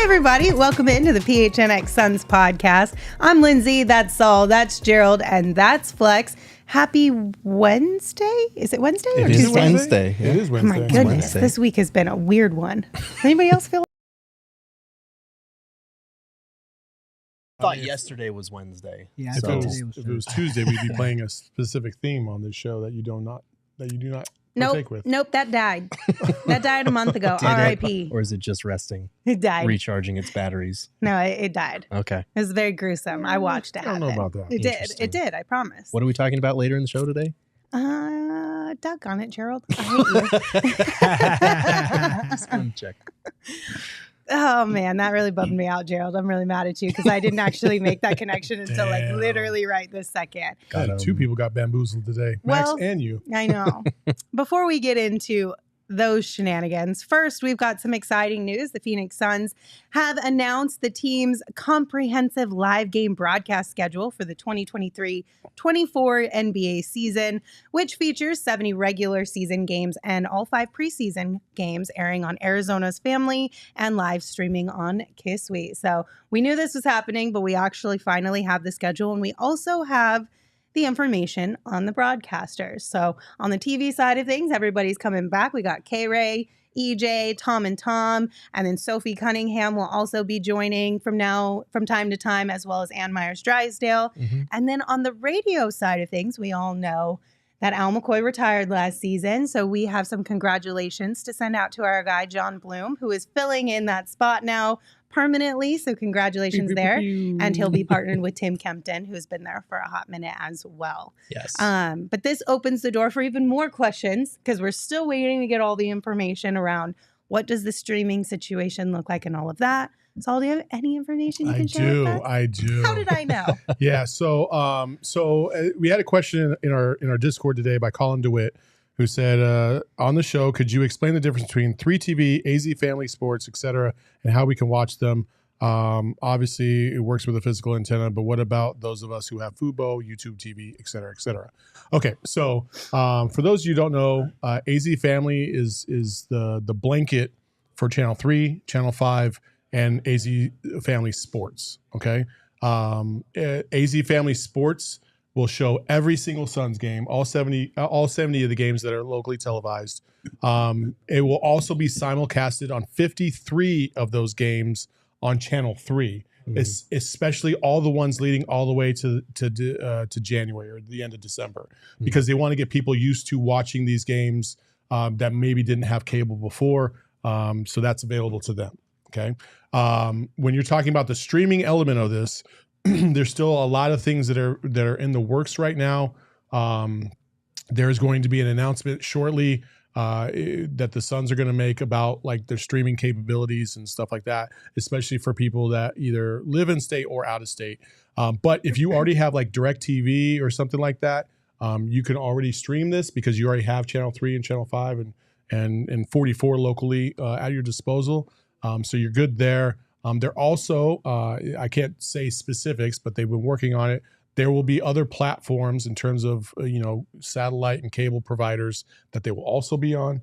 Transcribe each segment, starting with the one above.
Hi, everybody. Welcome into the PHNX Suns Podcast. I'm Lindsay. That's Saul. That's Gerald. And that's Flex. Happy Wednesday? Is it Wednesday or Tuesday? Wednesday. It is Wednesday. Oh, my goodness. This week has been a weird one. Anybody else feel? I thought yesterday was Wednesday. Yeah, if it was Tuesday, we'd be playing a specific theme on this show that you do not partake with. Nope, that died. That died a month ago. R.I.P. Or is it just resting? It died. Recharging its batteries? No, it died. Okay. It was very gruesome. I watched it. I don't know about that. It did. It did. I promise. What are we talking about later in the show today? Doggone it, Gerald. I hate you. Just want to check. Oh, man, that really bummed me out, Gerald. I'm really mad at you because I didn't actually make that connection until like literally right this second. Two people got bamboozled today, Max and you. I know. Before we get into those shenanigans, first, we've got some exciting news. The Phoenix Suns have announced the team's comprehensive live game broadcast schedule for the 2023-24 NBA season, which features 70 regular season games and all 5 preseason games airing on Arizona's Family and live streaming on Kiss Suite. So we knew this was happening, but we actually finally have the schedule, and we also have the information on the broadcasters. So on the TV side of things, everybody's coming back. We got K-Ray, EJ, Tom and Tom, and then Sophie Cunningham will also be joining from time to time, as well as Ann Myers-Drysdale. Mm-hmm. And then on the radio side of things, we all know that Al McCoy retired last season. So we have some congratulations to send out to our guy, John Bloom, who is filling in that spot now permanently. So congratulations there. And he'll be partnered with Tim Kempton, who's been there for a hot minute as well. Yes. But this opens the door for even more questions because we're still waiting to get all the information around what does the streaming situation look like and all of that. Saul, do you have any information you can share with us? I do. How did I know? Yeah. So we had a question in our Discord today by Colin DeWitt, who said, on the show, could you explain the difference between 3TV, AZ Family Sports, etc., and how we can watch them? Obviously, it works with a physical antenna, but what about those of us who have Fubo, YouTube TV, etc., etc.? Okay, so for those of you who don't know, AZ Family is the blanket for Channel 3, Channel 5, and AZ Family Sports, okay? AZ Family Sports will show every single Suns game, all 70 of the games that are locally televised. It will also be simulcasted on 53 of those games on Channel 3, especially all the ones leading all the way to January or the end of December, because they want to get people used to watching these games that maybe didn't have cable before. So that's available to them. Okay. When you're talking about the streaming element of this, there's still a lot of things that are in the works right now. There's going to be an announcement shortly that the Suns are going to make about like their streaming capabilities and stuff like that, especially for people that either live in state or out of state. But if you already have like DirecTV or something like that, you can already stream this because you already have Channel 3 and Channel 5 and 44 locally at your disposal. So you're good there. They're also, I can't say specifics, but they've been working on it. There will be other platforms in terms of, satellite and cable providers that they will also be on.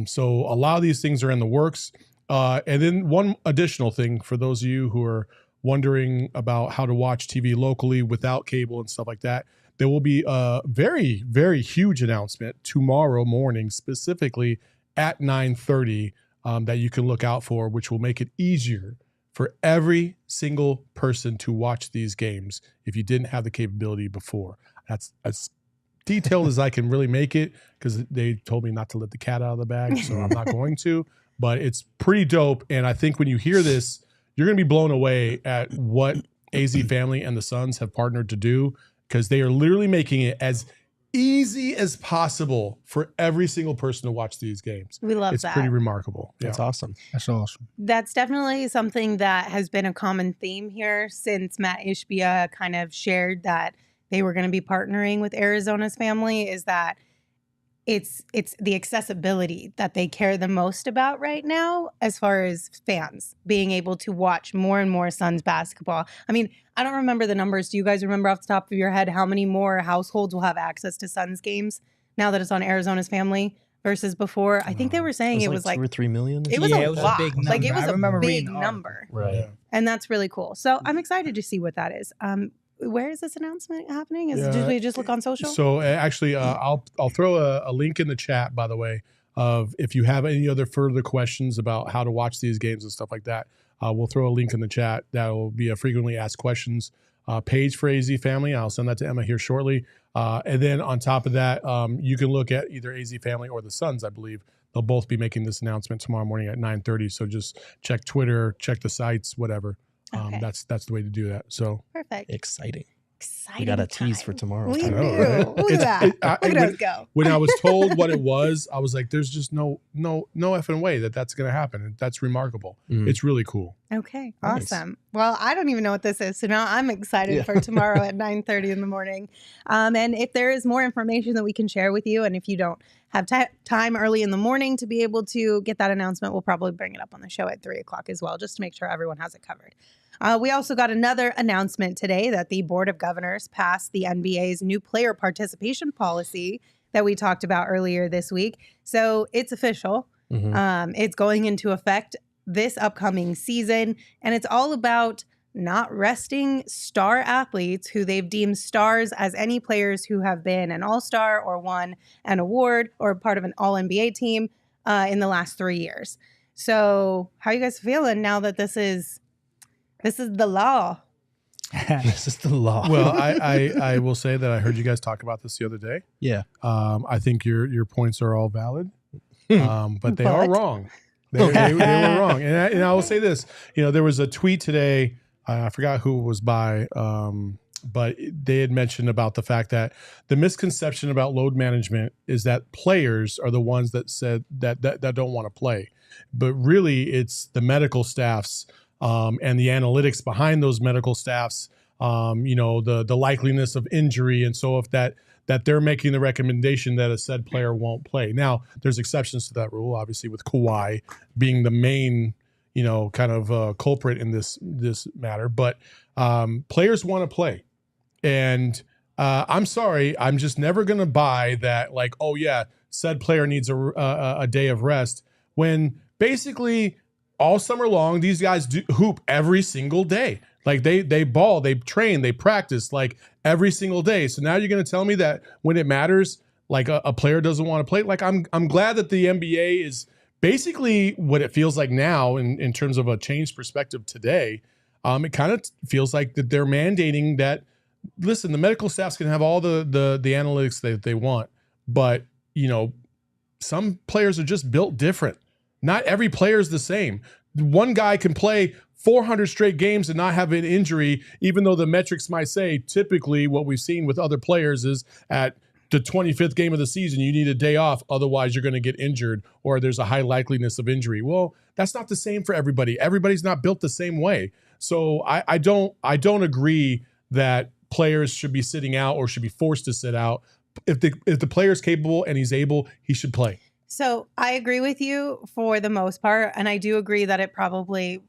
So a lot of these things are in the works. And then one additional thing for those of you who are wondering about how to watch TV locally without cable and stuff like that, there will be a very, very huge announcement tomorrow morning, specifically at 9:30, that you can look out for, which will make it easier for every single person to watch these games if you didn't have the capability before. That's as detailed as I can really make it because they told me not to let the cat out of the bag, so I'm not going to. But it's pretty dope, and I think when you hear this, you're going to be blown away at what AZ Family and the Suns have partnered to do, because they are literally making it as easy as possible for every single person to watch these games. We love that. It's pretty remarkable. That's awesome. That's awesome. That's definitely something that has been a common theme here since Matt Ishbia kind of shared that they were going to be partnering with Arizona's Family, is that it's the accessibility that they care the most about right now as far as fans being able to watch more and more Suns basketball. I mean, I don't remember the numbers. Do you guys remember off the top of your head how many more households will have access to Suns games now that it's on Arizona's Family versus before. I think they were saying it was like 2 or 3 million. It was a lot. A big number. Like it was I remember a reading big the number. Right. And that's really cool. So I'm excited to see what that is. Where is this announcement happening? Did we just look on social? So actually, I'll throw a link in the chat, by the way, of if you have any other further questions about how to watch these games and stuff like that. We'll throw a link in the chat. That will be a frequently asked questions page for AZ Family. I'll send that to Emma here shortly. And then on top of that, you can look at either AZ Family or the Suns, I believe. They'll both be making this announcement tomorrow morning at 9:30. So just check Twitter, check the sites, whatever. Okay. That's the way to do that. So Perfect. Exciting. Exciting. We got a time. tease for tomorrow. We I do. know, right? Look at that. Look at us go. When I was told what it was, I was like, there's just no effing way that's going to happen. And that's remarkable. It's really cool. Okay. Nice. Awesome. Well, I don't even know what this is. So now I'm excited for tomorrow at 9:30 in the morning. And if there is more information that we can share with you, and if you don't have time early in the morning to be able to get that announcement, we'll probably bring it up on the show at 3 o'clock as well, just to make sure everyone has it covered. We also got another announcement today that the Board of Governors passed the NBA's new player participation policy that we talked about earlier this week. So it's official. It's going into effect this upcoming season, and it's all about not resting star athletes who they've deemed stars as any players who have been an all-star or won an award or part of an all-NBA team in the last 3 years. So how are you guys feeling now that this is the law? This is the law. Well, I will say that I heard you guys talk about this the other day. Yeah. I think your points are all valid, but they are wrong. They were wrong. And I will say this. There was a tweet today. I forgot who it was by, but they had mentioned about the fact that the misconception about load management is that players are the ones that said that don't want to play, but really it's the medical staffs and the analytics behind those medical staffs. The likeliness of injury, and so if that they're making the recommendation that a said player won't play. Now, there's exceptions to that rule, obviously, with Kawhi being the main kind of culprit in this matter, but players want to play. And I'm sorry, I'm just never going to buy that, like, oh yeah, said player needs a day of rest, when basically all summer long, these guys hoop every single day. Like they ball, they train, they practice like every single day. So now you're going to tell me that when it matters, like a player doesn't want to play? Like I'm glad that the NBA is basically what it feels like now in terms of a changed perspective today. It kind of feels like that they're mandating that, listen, the medical staffs can have all the analytics that they want, but some players are just built different. Not every player is the same. One guy can play 400 straight games and not have an injury, even though the metrics might say typically what we've seen with other players is at the 25th game of the season, you need a day off. Otherwise, you're going to get injured or there's a high likeliness of injury. Well, that's not the same for everybody. Everybody's not built the same way. So I don't agree that players should be sitting out or should be forced to sit out. If the player's capable and he's able, he should play. So I agree with you for the most part. And I do agree that it probably,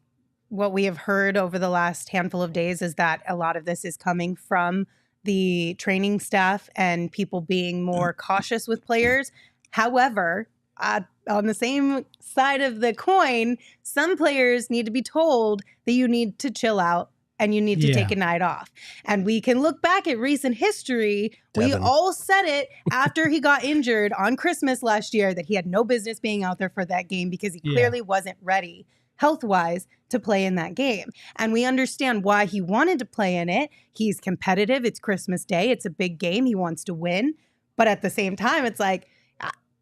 what we have heard over the last handful of days is that a lot of this is coming from the training staff and people being more cautious with players. However, on the same side of the coin, some players need to be told that you need to chill out and you need to take a night off. And we can look back at recent history. Devin. We all said it after he got injured on Christmas last year that he had no business being out there for that game because he clearly wasn't ready health-wise to play in that game. And we understand why he wanted to play in it. He's competitive. It's Christmas Day. It's a big game. He wants to win. But at the same time, it's like,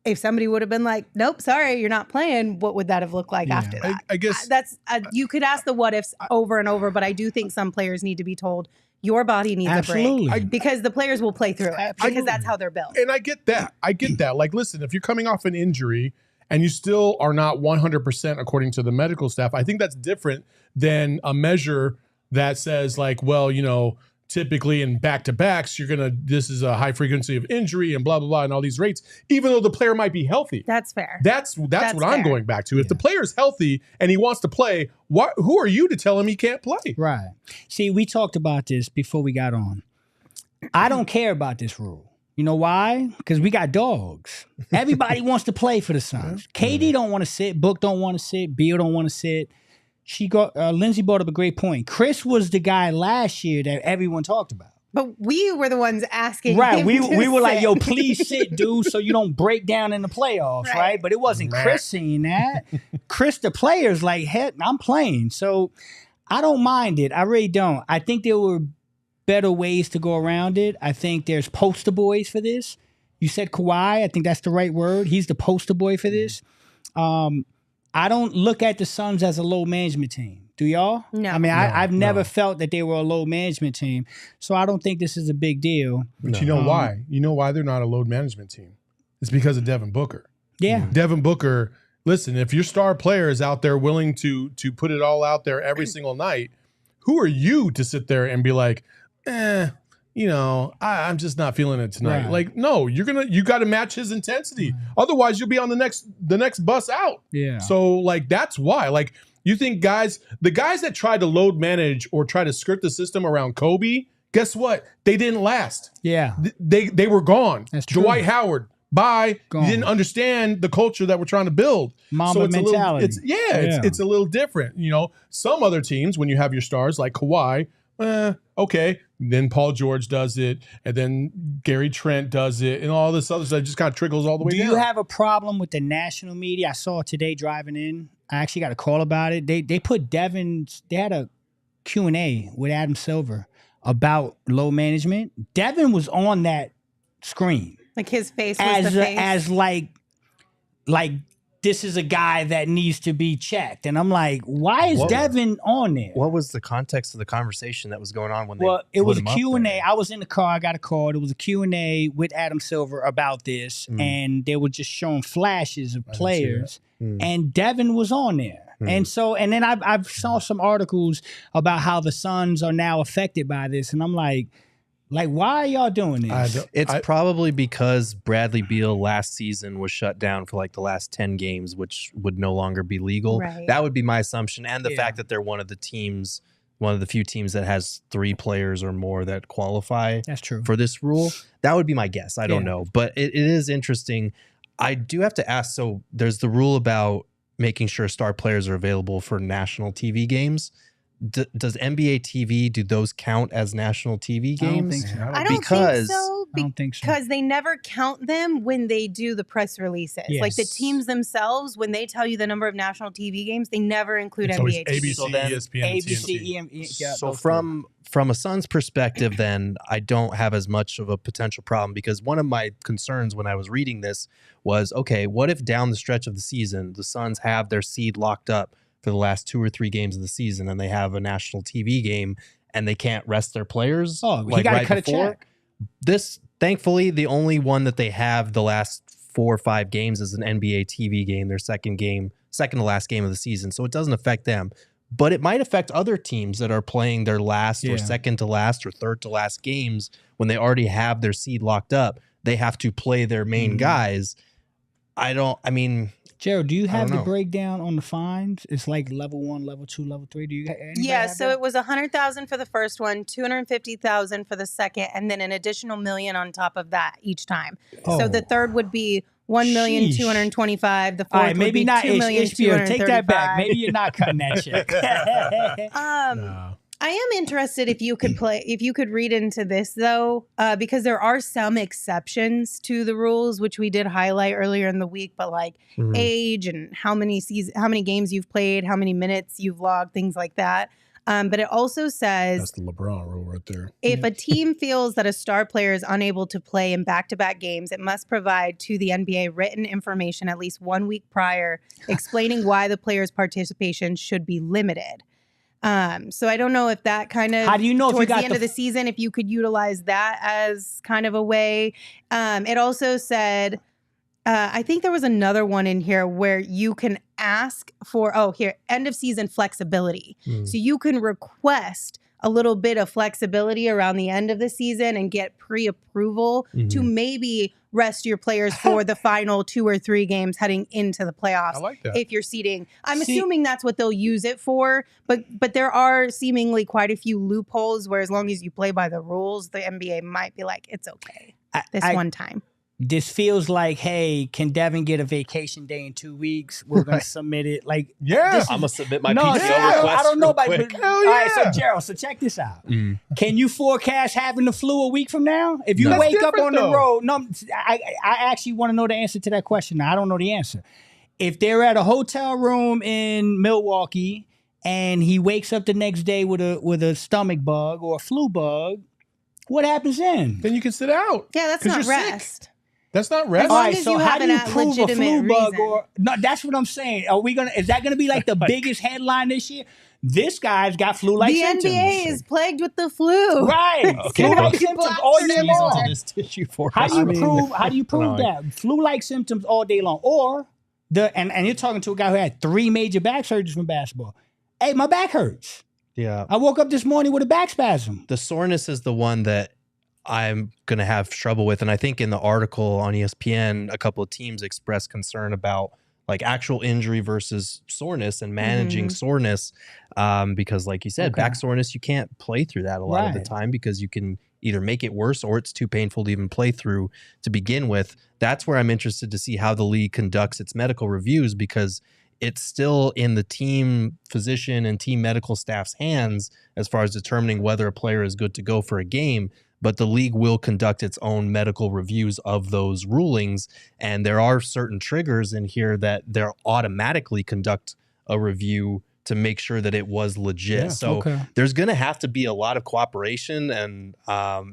if somebody would have been like, nope, sorry, you're not playing, what would that have looked like after that? I guess that's you could ask the what ifs over and over, but I do think some players need to be told your body needs a break because the players will play through it because that's how they're built. And I get that. Like, listen, if you're coming off an injury and you still are not 100% according to the medical staff, I think that's different than a measure that says like, well, typically in back-to-backs, this is a high frequency of injury and blah, blah, blah, and all these rates, even though the player might be healthy. That's fair. That's what I'm going back to. If the player's healthy and he wants to play, who are you to tell him he can't play? Right. See, we talked about this before we got on. I don't care about this rule You know why? Because we got dogs. Everybody wants to play for the Suns. KD don't want to sit. Book don't want to sit. Beal don't want to sit. Lindsay brought up a great point. Chris was the guy last year that everyone talked about. But we were the ones asking. Right. him We to were like, sit. yo, please sit, dude, so you don't break down in the playoffs, right? But it wasn't Chris saying that. Chris, the player's like, heck, I'm playing. So I don't mind it. I really don't. I think there were better ways to go around it. I think there's poster boys for this. You said Kawhi. I think that's the right word. He's the poster boy for this. I don't look at the Suns as a low management team. Do y'all? No. I mean, I've never felt that they were a low management team. So I don't think this is a big deal. But you know why? You know why they're not a load management team? It's because of Devin Booker. Yeah. Devin Booker, listen, if your star player is out there willing to put it all out there every single night, who are you to sit there and be like, I'm just not feeling it tonight. Right. Like, no, you got to match his intensity. Otherwise, you'll be on the next bus out. Yeah. So, like, that's why. Like, you think the guys that tried to load manage or try to skirt the system around Kobe, guess what? They didn't last. Yeah. They were gone. That's true. Dwight Howard, bye. Gone. You didn't understand the culture that we're trying to build. Mamba it's mentality. It's a little different. You know, some other teams, when you have your stars like Kawhi, okay. Then Paul George does it, and then Gary Trent does it, and all this other stuff just kind of trickles all the way down. Do you have a problem with the national media? I saw it today driving in. I actually got a call about it. They put they had a Q&A with Adam Silver about low management. Devin was on that screen. Like his face was the face. As like this is a guy that needs to be checked. And I'm like, why is Devin on there? What was the context of the conversation that was going on when they it was a put him up Q&A. there? I was in the car. I got a call. It was a Q&A with Adam Silver about this. And they were just showing flashes of players. And Devin was on there. And then I've saw some articles about how the Suns are now affected by this. And I'm like, why are y'all doing this? It's probably because Bradley Beal last season was shut down for like the last 10 games, which would no longer be legal. Right. That would be my assumption. And the fact that they're one of the few teams that has 3 players or more that qualify That's true. for this rule. That would be my guess. I don't know. But it is interesting. I do have to ask, so there's the rule about making sure star players are available for national TV games. Does NBA TV, do those count as national TV games? I don't think so. I don't think so. Because they never count them when they do the press releases. Yes. Like the teams themselves, when they tell you the number of national TV games, they never include It's NBA always TV. ABC, So then ESPN, and ABC, TNT. So from a Suns perspective, then I don't have as much of a potential problem, because one of my concerns when I was reading this was, okay, what if down the stretch of the season, the Suns have their seed locked up for the last 2 or 3 games of the season, and they have a national TV game and they can't rest their players? Oh, he got to cut a check. This, thankfully, the only one that they have the last 4 or 5 games is an NBA TV game, their second to last game of the season. So it doesn't affect them. But it might affect other teams that are playing their last or second to last or third to last games when they already have their seed locked up. They have to play their main guys. Gerald, do you have the breakdown on the fines? It's like level 1, level 2, level 3. Do you? So it was $100,000 for the first one, $250,000 for the second, and then an additional $1 million on top of that each time. So the third would be $1,225,000. The fourth All right, would maybe be not $2,235,000. Take that back. Maybe you're not cutting that check. I am interested if you could read into this though, because there are some exceptions to the rules, which we did highlight earlier in the week, but like age and how many games you've played, how many minutes you've logged, things like that. But it also says That's the LeBron rule right there. If a team feels that a star player is unable to play in back-to-back games, it must provide to the NBA written information at least 1 week prior explaining why the player's participation should be limited. So I don't know if that kind of, how do you know towards if you got the end of the season, if you could utilize that as kind of a way. It also said, I think there was another one in here where you can ask for, end of season flexibility. So you can request a little bit of flexibility around the end of the season and get pre-approval to maybe rest your players for the final 2 or 3 games heading into the playoffs. I like that. If you're seeding, I'm assuming that's what they'll use it for, but there are seemingly quite a few loopholes where as long as you play by the rules, the NBA might be like, it's okay. this one time. This feels like, hey, can Devin get a vacation day in 2 weeks? We're going to submit it. Like, Yeah. I'm gonna submit my no, PTO request. I don't know about quick. Hell All right, yeah. so Gerald, so check this out. Can you forecast having the flu a week from now? If you That's wake up different, on the though. road, no, I actually want to know the answer to that question. Now, I don't know the answer. If they're at a hotel room in Milwaukee and he wakes up the next day with a stomach bug or a flu bug, what happens then? Then you can sit out. Yeah, that's 'Cause not you're sick. rest. That's not rest. As long All right, as so you how have do you a prove a flu legitimate bug reason. or no? That's what I'm saying. Is that going to be like the biggest headline this year? This guy's got flu-like The symptoms. NBA is plagued with the flu. Right. Okay, Flu-like bro. symptoms all year Sneeze into long. this tissue for How us. do you prove annoying. that? Flu-like symptoms all day long. Or and you're talking to a guy who had 3 major back surgeries from basketball. Hey, my back hurts. Yeah. I woke up this morning with a back spasm. The soreness is the one that I'm going to have trouble with. And I think in the article on ESPN, a couple of teams expressed concern about like actual injury versus soreness and managing soreness. Because like you said, back soreness, you can't play through that a lot of the Right. time because you can either make it worse or it's too painful to even play through to begin with. That's where I'm interested to see how the league conducts its medical reviews because it's still in the team physician and team medical staff's hands as far as determining whether a player is good to go for a game. But the league will conduct its own medical reviews of those rulings. And there are certain triggers in here that they'll automatically conduct a review to make sure that it was legit. Yeah, so okay. there's going to have to be a lot of cooperation and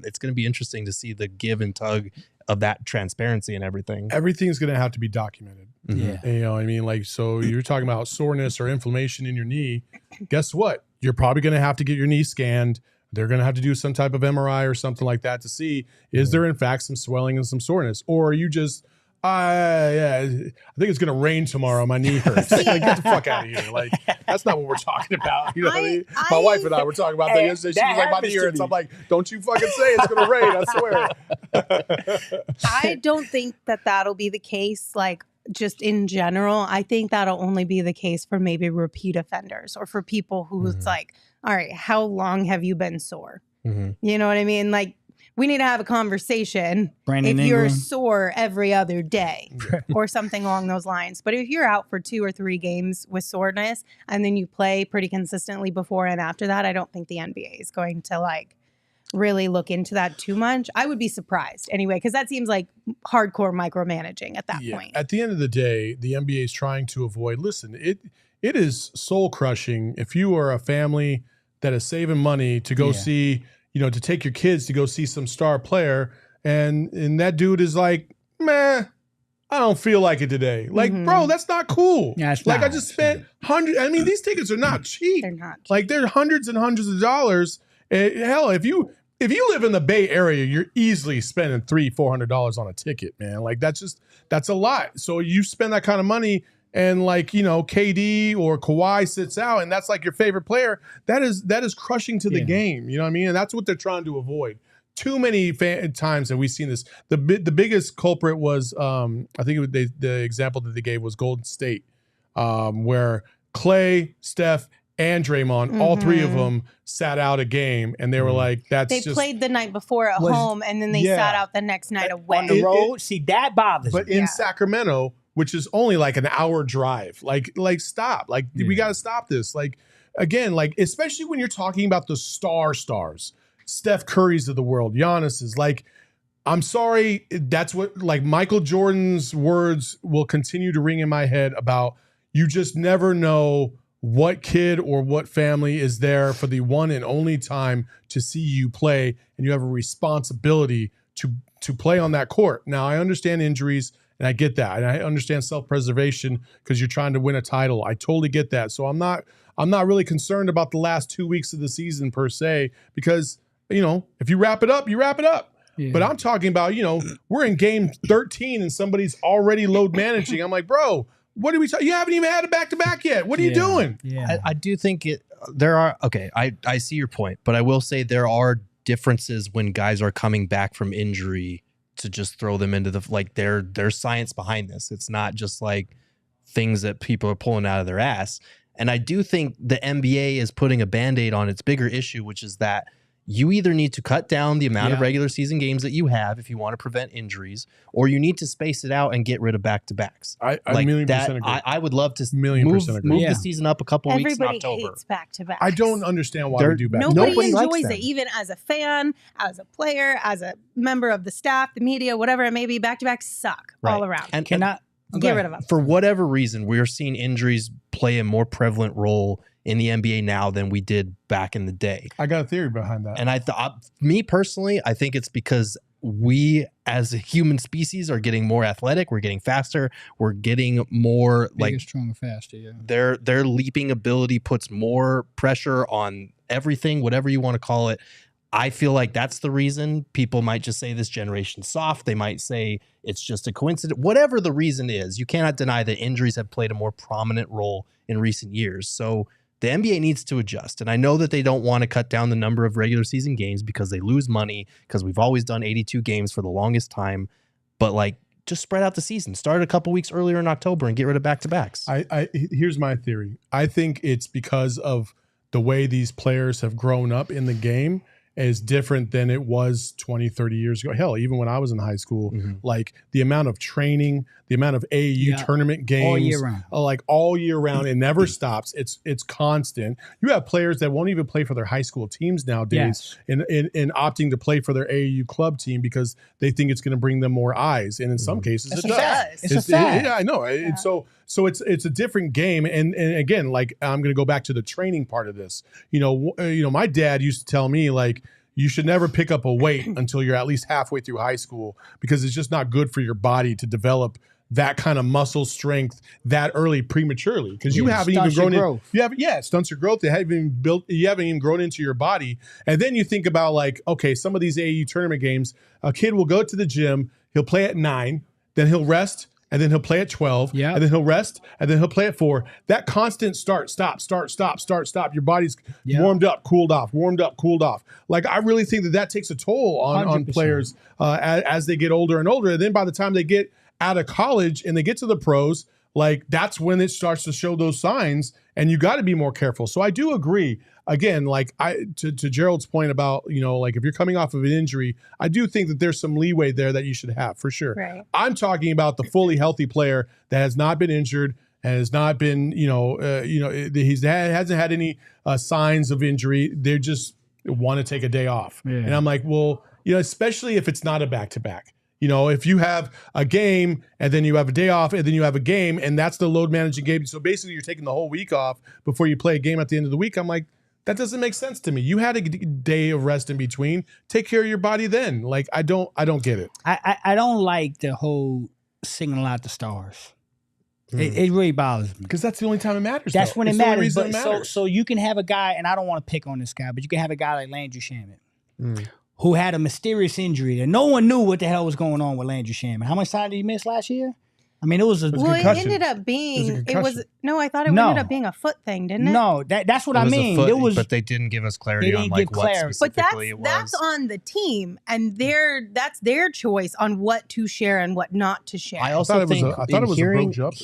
it's going to be interesting to see the give and tug of that transparency and everything. Everything's going to have to be documented. Yeah. You know what I mean? Like, so you're talking about soreness or inflammation in your knee. Guess what? You're probably going to have to get your knee scanned. They're going to have to do some type of MRI or something like that to see, is there in fact some swelling and some soreness? Or are you just, yeah, I think it's going to rain tomorrow. My knee hurts. Like, get the fuck out of here. Like, that's not what we're talking about. You know what I mean? My wife and I were talking about that yesterday. She was like, my knee hurts. I'm like, don't you fucking say it's going to rain. I swear. I don't think that that'll be the case, like, just in general. I think that'll only be the case for maybe repeat offenders or for people who it's like, all right, how long have you been sore? You know what I mean? Like, we need to have a conversation Brandon if you're Ingram. sore every other day or something along those lines. But if you're out for 2 or 3 games with soreness and then you play pretty consistently before and after that, I don't think the NBA is going to like really look into that too much. I would be surprised anyway, because that seems like hardcore micromanaging at that point. At the end of the day, the NBA is trying to avoid, listen, it is soul crushing if you are a family that is saving money to go see, you know, to take your kids to go see some star player. And that dude is like, man, I don't feel like it today. Like, bro, that's not cool. Yeah, it's like not. I just spent hundreds. I mean, these tickets are not cheap. They're not. Like they're hundreds and hundreds of dollars. Hell, if you live in the Bay Area, you're easily spending $300-$400 on a ticket, man. Like that's a lot. So you spend that kind of money and like, you know, KD or Kawhi sits out and that's like your favorite player. That is crushing to the game. You know what I mean? And that's what they're trying to avoid. Too many times that we've seen this. The biggest culprit was, I think the example that they gave was Golden State, where Clay, Steph, and Draymond, all 3 of them sat out a game, and they were like, They played the night before at home, and then they sat out the next night away. On the road. See, that bothers But me. in Sacramento, which is only like an hour drive, like stop. Like, we got to stop this. Like, again, like, especially when you're talking about the stars, Steph Curry's of the world, Giannis is like, I'm sorry, that's what, like, Michael Jordan's words will continue to ring in my head about you just never know what kid or what family is there for the one and only time to see you play, and you have a responsibility to play on that court. Now, I understand injuries, and I get that, and I understand self-preservation because you're trying to win a title. I totally get that. So I'm not really concerned about the last 2 weeks of the season per se, because, you know, if you wrap it up, you wrap it up. Yeah. But I'm talking about, you know, we're in game 13 and somebody's already load managing. I'm like, bro, what are we talking? You haven't even had a back-to-back yet. What are you doing? Yeah. I do think there are, okay, I see your point, but I will say there are differences when guys are coming back from injury to just throw them into like there's science behind this. It's not just like things that people are pulling out of their ass. And I do think the NBA is putting a Band-Aid on its bigger issue, which is that you either need to cut down the amount of regular season games that you have if you want to prevent injuries, or you need to space it out and get rid of back-to-backs. I million percent agree. I would love to move the season up a couple weeks in October. Everybody hates back-to-backs. I don't understand why we do back-to-backs. Nobody enjoys it, even as a fan, as a player, as a member of the staff, the media, whatever it may be. Back-to-backs suck all around. And get rid of them. For whatever reason, we're seeing injuries play a more prevalent role in the NBA now than we did back in the day. I got a theory behind that. And I thought, me personally, I think it's because we as a human species are getting more athletic. We're getting faster. We're getting more bigger, stronger, faster. Yeah. Their leaping ability puts more pressure on everything, whatever you want to call it. I feel like that's the reason. People might just say this generation's soft. They might say it's just a coincidence. Whatever the reason is, you cannot deny that injuries have played a more prominent role in recent years. So the NBA needs to adjust. And I know that they don't want to cut down the number of regular season games because they lose money, because we've always done 82 games for the longest time. But like, just spread out the season. Start a couple weeks earlier in October and get rid of back-to-backs. Here's my theory. I think it's because of the way these players have grown up in the game is different than it was 20, 30 years ago. Hell, even when I was in high school, like the amount of training, the amount of AAU tournament games, all year round. Like all year round, it never stops. It's constant. You have players that won't even play for their high school teams nowadays in opting to play for their AAU club team because they think it's going to bring them more eyes. And in some cases, it does. It's a fact. Yeah, I know. Yeah. So it's a different game. And again, like I'm going to go back to the training part of this. You know, my dad used to tell me like, you should never pick up a weight until you're at least halfway through high school because it's just not good for your body to develop that kind of muscle strength that early prematurely because you haven't even grown in. It stunts your growth. You haven't even grown into your body. And then you think about like, okay, some of these AAU tournament games, a kid will go to the gym, he'll play at 9, then he'll rest, and then he'll play at 12, and then he'll rest, and then he'll play at 4. That constant start, stop. Your body's warmed up, cooled off, warmed up, cooled off. Like, I really think that takes a toll on players as they get older and older. And then by the time they get out of college and they get to the pros, like that's when it starts to show those signs, and you got to be more careful. So I do agree. Again, like to Gerald's point about, like if you're coming off of an injury, I do think that there's some leeway there that you should have for sure. Right. I'm talking about the fully healthy player that has not been injured, has not been, he hasn't had any signs of injury. They just want to take a day off. Yeah. And I'm like, well, especially if it's not a back-to-back. If you have a game and then you have a day off and then you have a game and that's the load managing game. So basically you're taking the whole week off before you play a game at the end of the week. I'm like, that doesn't make sense to me. You had a day of rest in between. Take care of your body then. Like, I don't get it. I don't like the whole singling out the stars. It really bothers me. Because that's the only time it matters. That's when it matters. But matters. So you can have a guy, and I don't want to pick on this guy, but you can have a guy like Landry Shamet, who had a mysterious injury that no one knew what the hell was going on with Landry Shamet. How much time did he miss last year? I mean, it was a concussion. It ended up being I thought it ended up being a foot thing, didn't it? No, that's what I mean. But they didn't give us clarity on like what specifically it was. But that's on the team, and that's their choice on what to share and what not to share. I also think I thought it was a broke jumper.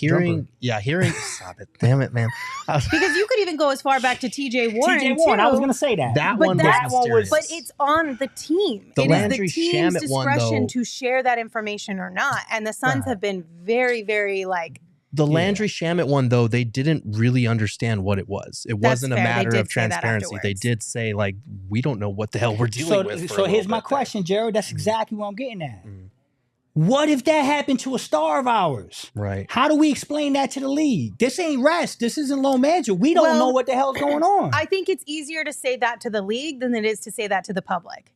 Stop it, damn it, man. Because you could even go as far back to TJ Warren. TJ Warren, I was going to say that. That one was, but it's on the team. The it Landry is the team's Shamet discretion one, to share that information or not, and the Suns have been very, very like. The Landry Shamet one, though, they didn't really understand what it was. It wasn't a matter of transparency. They did say, like, we don't know what the hell we're dealing with. So here's my question, Jared. That's exactly what I'm getting at. What if that happened to a star of ours? Right. How do we explain that to the league? This ain't rest. This isn't low management. We don't know what the hell's going on. I think it's easier to say that to the league than it is to say that to the public.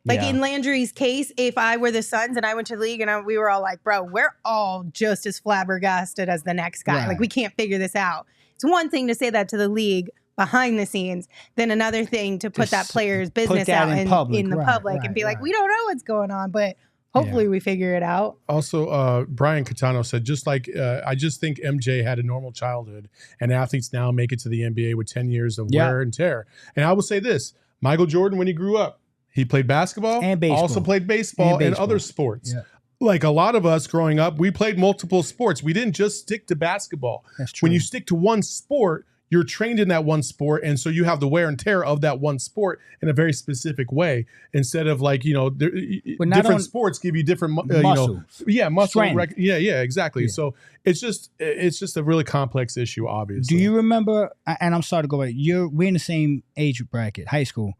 Like in Landry's case, if I were the Suns and I went to the league and we were all like, bro, we're all just as flabbergasted as the next guy. Right. Like, we can't figure this out. It's one thing to say that to the league behind the scenes, then another thing to put that player's business out in the public and be like, we don't know what's going on, but hopefully we figure it out. Also, Brian Catano said, I just think MJ had a normal childhood and athletes now make it to the NBA with 10 years of wear and tear. And I will say this, Michael Jordan, when he grew up, he played basketball and baseball. Also played baseball and other sports. Yeah. Like a lot of us growing up, we played multiple sports. We didn't just stick to basketball. That's true. When you stick to one sport, you're trained in that one sport, and so you have the wear and tear of that one sport in a very specific way. Instead of like different sports give you different muscle strength. Exactly. Yeah. So it's just a really complex issue. Obviously, do you remember? And I'm sorry to go back. We're in the same age bracket, high school.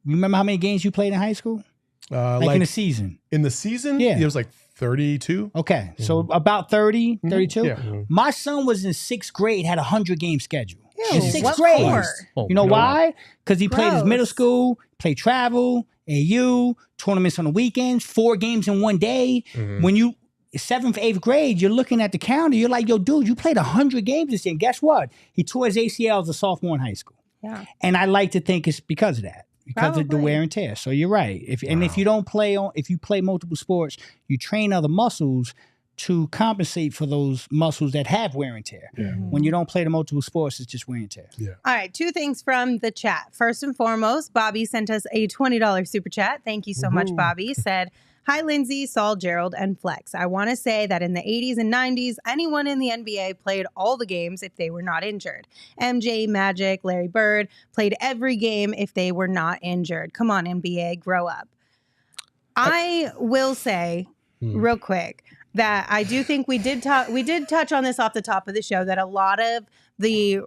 You remember how many games you played in high school? Like in the season? In the season, yeah, it was like 32. Okay, so about 30, 32. Yeah. My son was in 6th grade, had a 100-game schedule. Ew, In 6th what grade. for? You know why? Because he played his Gross. middle school, played travel, AU, tournaments on the weekends, 4 games in one day. When you 7th, 8th grade, you're looking at the calendar, you're like, yo, dude, you played 100 games this year. And guess what? He tore his ACL as a sophomore in high school. Yeah. And I like to think it's because of that. Because of the wear and tear. So you're right. If you play multiple sports, you train other muscles to compensate for those muscles that have wear and tear. Yeah. When you don't play the multiple sports, it's just wear and tear. Yeah. All right, 2 things from the chat. First and foremost, Bobby sent us a $20 super chat. Thank you so much, Bobby. Said, hi, Lindsay, Saul, Gerald, and Flex. I want to say that in the 80s and 90s, anyone in the NBA played all the games if they were not injured. MJ, Magic, Larry Bird played every game if they were not injured. Come on, NBA, grow up. I will say real quick that I do think we did touch on this off the top of the show, that a lot of the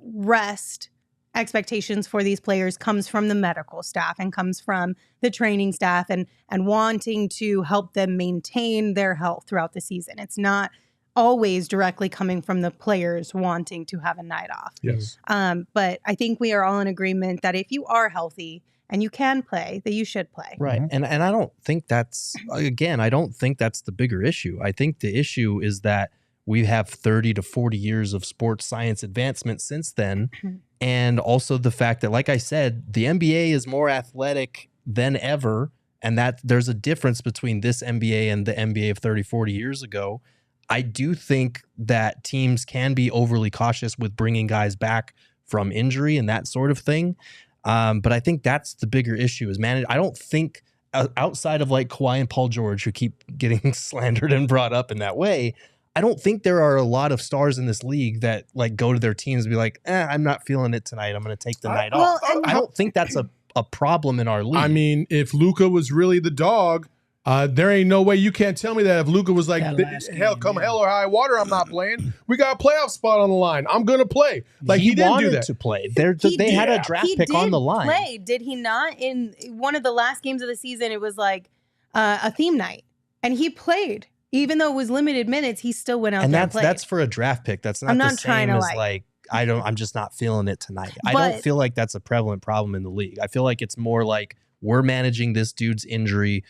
rest expectations for these players comes from the medical staff and comes from the training staff and wanting to help them maintain their health throughout the season. It's not always directly coming from the players wanting to have a night off. Yes. But I think we are all in agreement that if you are healthy and you can play, that you should play. Right. And I don't think that's the bigger issue. I think the issue is that we have 30 to 40 years of sports science advancement since then. And also the fact that, like I said, the NBA is more athletic than ever. And that there's a difference between this NBA and the NBA of 30, 40 years ago. I do think that teams can be overly cautious with bringing guys back from injury and that sort of thing. But I think that's the bigger issue is managed. I don't think outside of like Kawhi and Paul George, who keep getting slandered and brought up in that way, I don't think there are a lot of stars in this league that like go to their teams and be like, I'm not feeling it tonight. I'm going to take the night off. I don't think that's a problem in our league. I mean, if Luka was really the dog, there ain't no way you can't tell me that if Luka was like, hell or high water, I'm not playing. We got a playoff spot on the line. I'm going to play. Like he didn't do that. To play. They had a draft pick on the line. Play, did he not? In one of the last games of the season, it was like a theme night, and he played. Even though it was limited minutes, he still went out there and played. That's for a draft pick. That's not I'm the not same as like I'm just not feeling it tonight. I don't feel like that's a prevalent problem in the league. I feel like it's more like we're managing this dude's injury,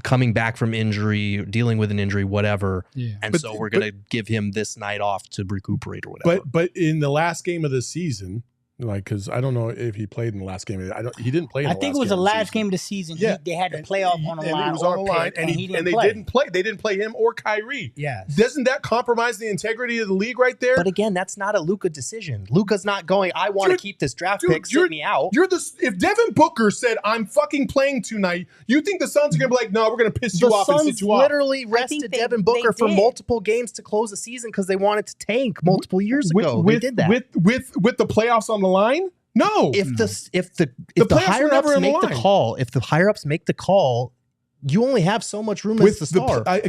coming back from injury, dealing with an injury, whatever. Yeah. And so we're going to give him this night off to recuperate or whatever. But in the last game of the season, like, because I don't know if he played in the last game. He didn't play. I think it was the last game of the season. Yeah, they had the playoff on the line. It was on the line, and they didn't play. They didn't play him or Kyrie. Yes. Doesn't that compromise the integrity of the league right there? But again, that's not a Luka decision. Luka's not going, I want to keep this draft pick, sit me out. If Devin Booker said, I'm fucking playing tonight, you think the Suns are going to be like, no, we're going to piss you off and sit you off? The Suns literally rested Devin Booker for multiple games to close the season because they wanted to tank multiple years ago. They did that. With the playoffs on the line? No. If the higher ups make the call, you only have so much room as the star. I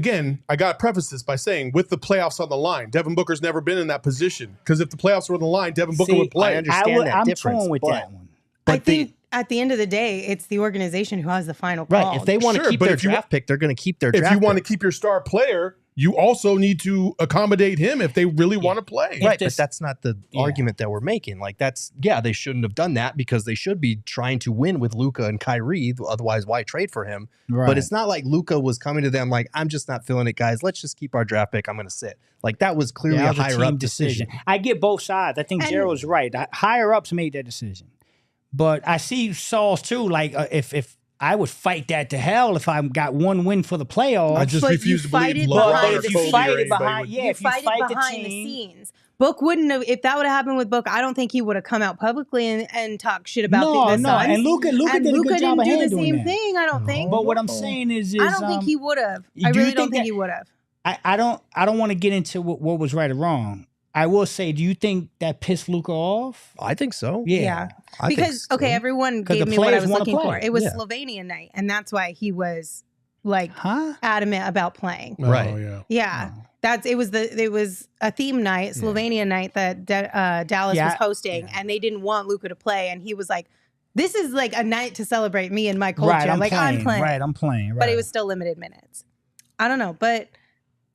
got to preface this by saying, with the playoffs on the line, Devin Booker's never been in that position. Because if the playoffs were on the line, Devin Booker would play. I understand that difference. I'm torn with that one. I think at the end of the day, it's the organization who has the final call. Right. If they want to keep their draft pick, they're going to keep their draft pick. If you want to keep your star player, you also need to accommodate him if they really want to play. Right, but that's not the argument that we're making. Like they shouldn't have done that because they should be trying to win with Luka and Kyrie. Otherwise, why trade for him? Right. But it's not like Luka was coming to them like, I'm just not feeling it, guys. Let's just keep our draft pick. I'm going to sit. Like that was clearly a higher up decision. I get both sides. I think Gerald's right. Higher ups made that decision. But I see Saul's too. Like if I would fight that to hell if I got one win for the playoffs. I just refuse to believe LeBron. If you fight it behind, if you fight it behind the scenes. Book wouldn't have. If that would have happened with Book, I don't think he would have come out publicly and talk shit about the Suns. And Luka did a good job of handling do the same thing. I don't think. But what I'm saying is I don't think he would have. I really don't think he would have. I don't want to get into what was right or wrong. I will say, do you think that pissed Luka off? I think so. Yeah. I think Because, so. okay, everyone 'Cause gave the me what I players was wanna looking play. for. It was Yeah. Slovenian night, and that's why he was like Huh? adamant about playing. Right. Oh, yeah. Yeah. Oh. It was a theme night, Slovenian night that Dallas Yeah. was hosting, and they didn't want Luka to play, and he was like, "This is like a night to celebrate me and my culture." Right, I'm playing. playing. Right. But it was still limited minutes. I don't know, but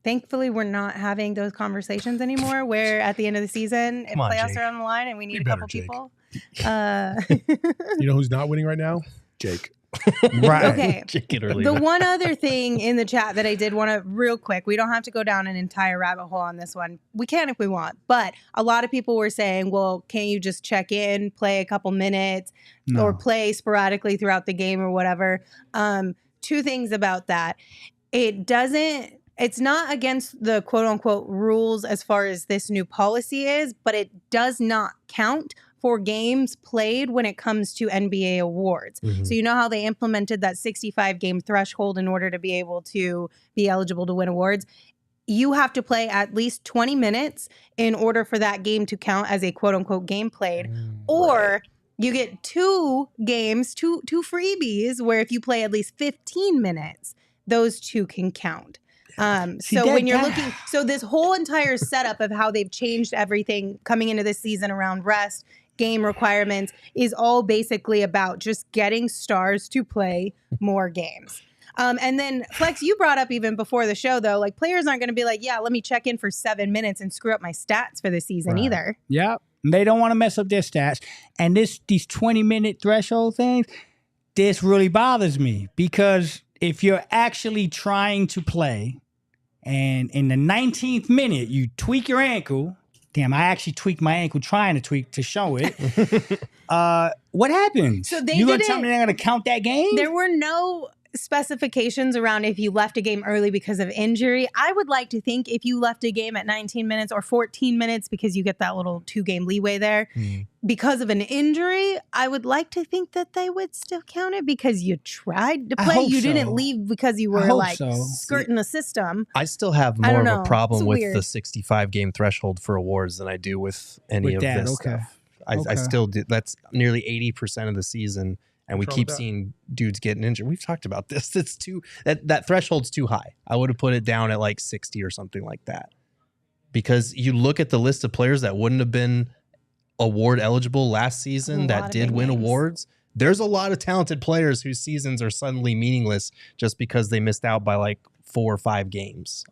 thankfully we're not having those conversations anymore. Where at the end of the season, if Come on, playoffs Jake. are on the line and we need Be a better, couple Jake. people. You know who's not winning right now? Jake. right. Okay. Jake it earlier. The one other thing in the chat that I did want to real quick, we don't have to go down an entire rabbit hole on this one. We can if we want, but a lot of people were saying, well, can't you just check in, play a couple minutes or No. play sporadically throughout the game or whatever? Two things about that. It's not against the quote unquote rules as far as this new policy is, but it does not count for games played when it comes to NBA awards. Mhm. So you know how they implemented that 65 game threshold in order to be able to be eligible to win awards? You have to play at least 20 minutes in order for that game to count as a quote unquote game played. Or you get two freebies where if you play at least 15 minutes, those two can count. See, So that when you're guy- looking, so this whole entire setup of how they've changed everything coming into this season around rest, game requirements is all basically about just getting stars to play more games. And then Flex, you brought up even before the show though, like players aren't going to be like, yeah, let me check in for 7 minutes and screw up my stats for the season Right. either. Yep. They don't want to mess up their stats. And these 20-minute threshold things, this really bothers me because if you're actually trying to play and in the 19th minute you tweak your ankle, damn, I actually tweaked my ankle trying to tweak to show it. What happens? So they you gonna didn't- tell me they're gonna count that game? There were no specifications around if you left a game early because of injury. I would like to think if you left a game at 19 minutes or 14 minutes because you get that little 2-game leeway there because of an injury, I would like to think that they would still count it because you tried to I play. hope You so. didn't leave because you I were hope like so. skirting the system. I still have I more don't of know. a problem It's with weird. the 65 game threshold for awards than I do with any With of that, this okay. stuff. I Okay. still do. That's nearly 80% of the season, and we What's wrong keep with that? seeing dudes getting injured. We've talked about this. It's too that threshold's too high. I would have put it down at like 60 or something like that. Because you look at the list of players that wouldn't have been award eligible last A season lot that of did big win names. awards. There's a lot of talented players whose seasons are suddenly meaningless just because they missed out by like 4 or 5 games.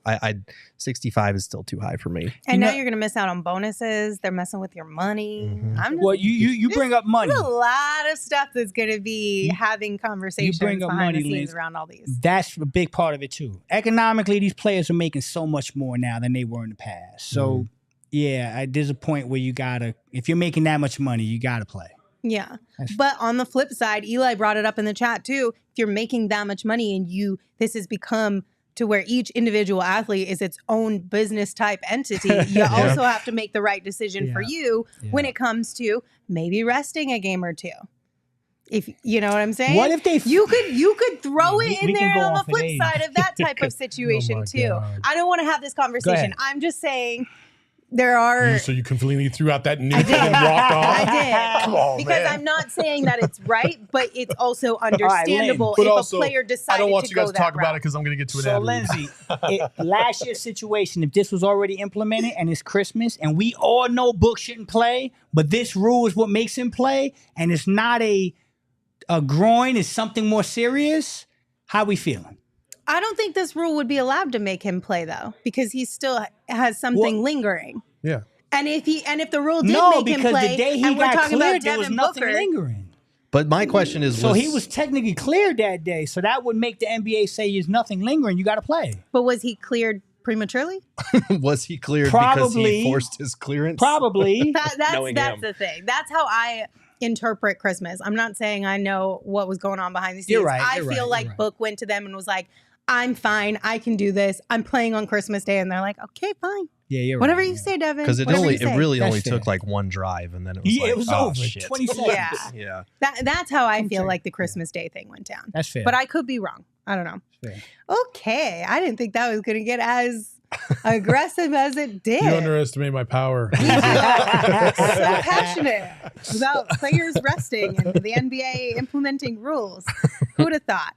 65 is still too high for me. And You now know- you're going to miss out on bonuses. They're messing with your money. Mhm. I'm just, Well, you bring up money. there's a lot of stuff that's going to be having conversations bring up behind money, the scenes Liz. around all these. That's a big part of it too. Economically, these players are making so much more now than they were in the past. So, yeah, there's a point where you gotta, if you're making that much money, you gotta play. Yeah. That's- But on the flip side, Eli brought it up in the chat too. If you're making that much money and this has become to where each individual athlete is its own business type entity, you also have to make the right decision for you when it comes to maybe resting a game or two. If you know what I'm saying? What if they? you could throw We- it in we can there go on the off at flip age. side of that type of situation Oh my too. God. I don't want to have this conversation. ahead. I'm just saying there are So you completely threw out that nuke I did. and walked off? I did. Come on, because man. I'm not saying that it's right, but it's also understandable But if also, a player I decided don't want to you go guys to that talk about route. it because I'm going to get to an So, ad read. Lindsay, last year's situation, if this was already implemented and it's Christmas, and we all know Book shouldn't play, but this rule is what makes him play, and it's not a groin, it's something more serious. How we feeling? I don't think this rule would be allowed to make him play though, because he still has something lingering. Yeah. And if the rule did No, make him because play, the day he and we're got talking about cleared, there was Devin nothing Booker, lingering. But my question is, So he was technically cleared that day. So that would make the NBA say there's nothing lingering. You got to play. but was he cleared prematurely? was he cleared because Probably. he forced his clearance? Probably. That's Knowing him. the thing. That's how I interpret Christmas. I'm not saying I know what was going on behind the scenes. You're right, I you're feel right, like you're right. Book went to them and was like, I'm fine. I can do this. I'm playing on Christmas Day. And they're like, okay, fine. Yeah, you're Whatever right. you say, Devin. Because it Whatever you say. really That's only fair. took like one drive, and then it was Yeah, like, it was oh, over. shit. 20 seconds. Yeah. Yeah. That's how I feel fair. like the Christmas Day thing went down. That's fair. But I could be wrong. I don't know. Fair. Okay. I didn't think that was going to get as aggressive as it did. You underestimate my power. So passionate about players resting and the NBA implementing rules. Who would have thought?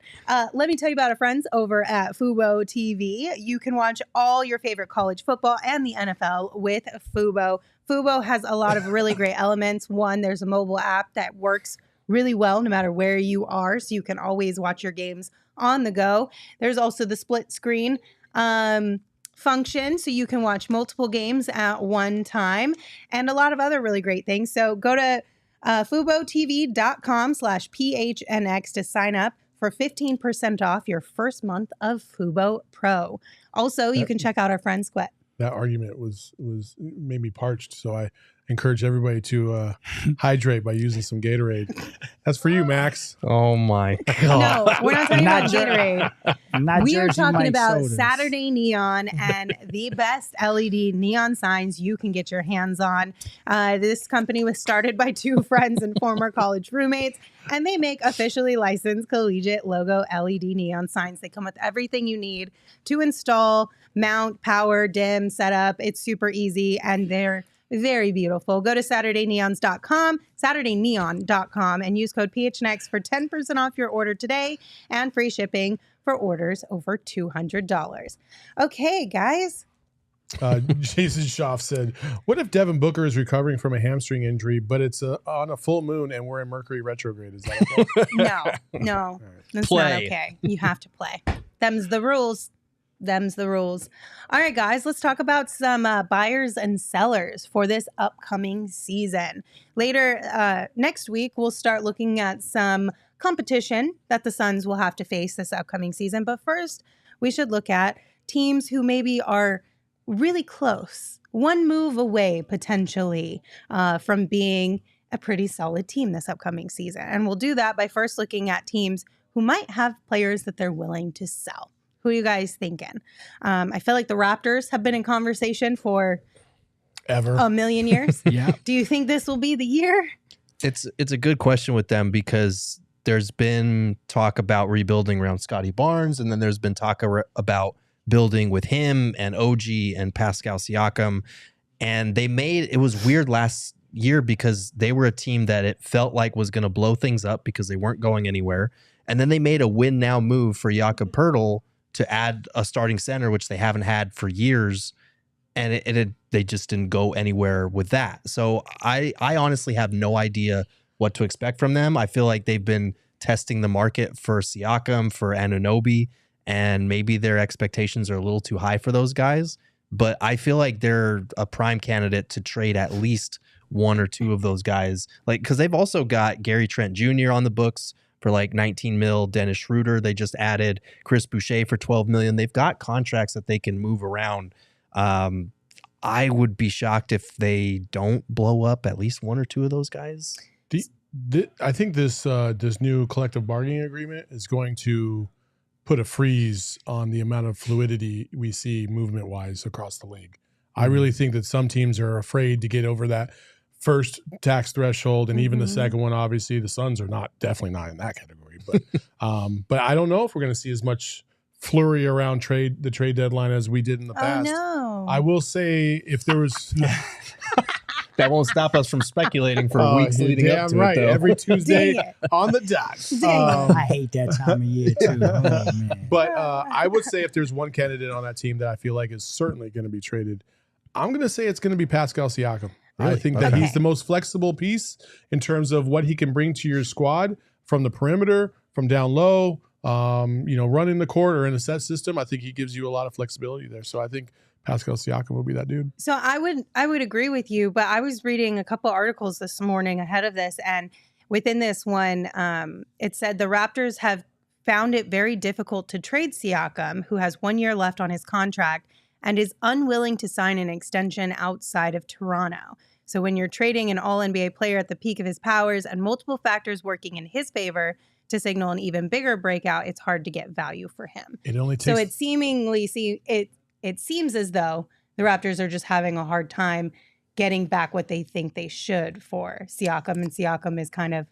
Let me tell you about our friends over at Fubo TV. You can watch all your favorite college football and the NFL with Fubo. Fubo has a lot of really great elements. One, there's a mobile app that works really well no matter where you are, so you can always watch your games on the go. There's also the split screen function, so you can watch multiple games at one time, and a lot of other really great things. So go to FuboTV.com/PHNX to sign up for 15% off your first month of Fubo Pro. Also, you can check out our friend Squet. That argument made me parched, so I encourage everybody to hydrate by using some Gatorade. That's for you, Max. Oh my God. No, we're not talking about Gatorade. We are talking Mike about sodas. Saturday Neon and the best LED neon signs you can get your hands on. This company was started by two friends and former college roommates, and they make officially licensed collegiate logo LED neon signs. They come with everything you need to install, mount, power, dim, setup. It's super easy, and they're very beautiful. Go to SaturdayNeon.com, and use code PHNX for 10% off your order today and free shipping for orders over $200. Okay, guys. Jason Schaff said, what if Devin Booker is recovering from a hamstring injury, but it's on a full moon and we're in Mercury retrograde? Is that okay? No, that's Play. not okay. You have to play. Them's the rules. All right, guys, let's talk about some buyers and sellers for this upcoming season. Later next week, we'll start looking at some competition that the Suns will have to face this upcoming season. But first, we should look at teams who maybe are really close, one move away potentially from being a pretty solid team this upcoming season. And we'll do that by first looking at teams who might have players that they're willing to sell. Who are you guys thinking? I feel like the Raptors have been in conversation for Ever. a million years. Yeah. Do you think this will be the year? It's a good question with them because there's been talk about rebuilding around Scotty Barnes, and then there's been talk about building with him and OG and Pascal Siakam. And it was weird last year because they were a team that it felt like was going to blow things up because they weren't going anywhere. And then they made a win now move for Jakob Poeltl to add a starting center, which they haven't had for years. And they just didn't go anywhere with that. So I honestly have no idea what to expect from them. I feel like they've been testing the market for Siakam, for Anunoby, and maybe their expectations are a little too high for those guys. But I feel like they're a prime candidate to trade at least one or two of those guys. Like, because they've also got Gary Trent Jr. on the books for like 19 mil, Dennis Schroeder. They just added Chris Boucher for 12 million. They've got contracts that they can move around. I would be shocked if they don't blow up at least one or two of those guys. I think this new collective bargaining agreement is going to put a freeze on the amount of fluidity we see movement-wise across the league. I really think that some teams are afraid to get over that first tax threshold, and even the second one. Obviously, the Suns are definitely not in that category. But but I don't know if we're going to see as much flurry around the trade deadline as we did in the past. Oh, no. I will say if there was That won't stop us from speculating for weeks leading up to right. it, though. Every Tuesday on the dot. I hate that time of year too. Oh, man. But I would say if there's one candidate on that team that I feel like is certainly going to be traded, I'm going to say it's going to be Pascal Siakam. Really? I think that he's the most flexible piece in terms of what he can bring to your squad from the perimeter, from down low, running the court or in a set system. I think he gives you a lot of flexibility there. So I think Pascal Siakam will be that dude. So I would agree with you, but I was reading a couple articles this morning ahead of this, and within this one, it said the Raptors have found it very difficult to trade Siakam, who has 1 year left on his contract and is unwilling to sign an extension outside of Toronto. So when you're trading an all-NBA player at the peak of his powers and multiple factors working in his favor to signal an even bigger breakout, it's hard to get value for him. It only takes. So it seems as though the Raptors are just having a hard time getting back what they think they should for Siakam, and Siakam is kind of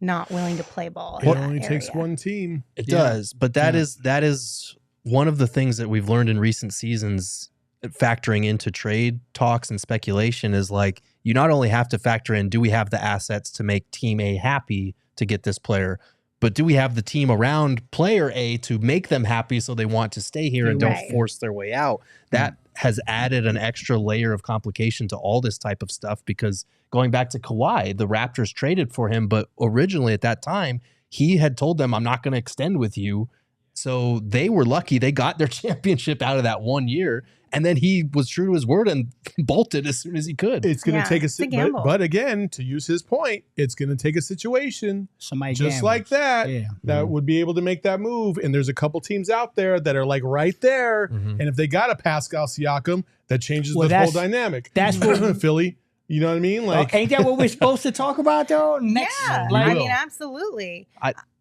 not willing to play ball. It only takes one team. It does, but that is one of the things that we've learned in recent seasons factoring into trade talks and speculation is like, you not only have to factor in, do we have the assets to make team A happy to get this player, but do we have the team around player A to make them happy so they want to stay here and don't force their way out? That has added an extra layer of complication to all this type of stuff, because going back to Kawhi, the Raptors traded for him, but originally at that time, he had told them, I'm not going to extend with you. So they were lucky they got their championship out of that 1 year. And then he was true to his word and bolted as soon as he could. It's going to take a gamble. But again, to use his point, it's going to take a situation just like that that would be able to make that move. And there's a couple teams out there that are like right there. And if they got a Pascal Siakam, that changes the whole dynamic. That's what Philly. You know what I mean? Like, ain't that what we're supposed to talk about though? I mean, absolutely.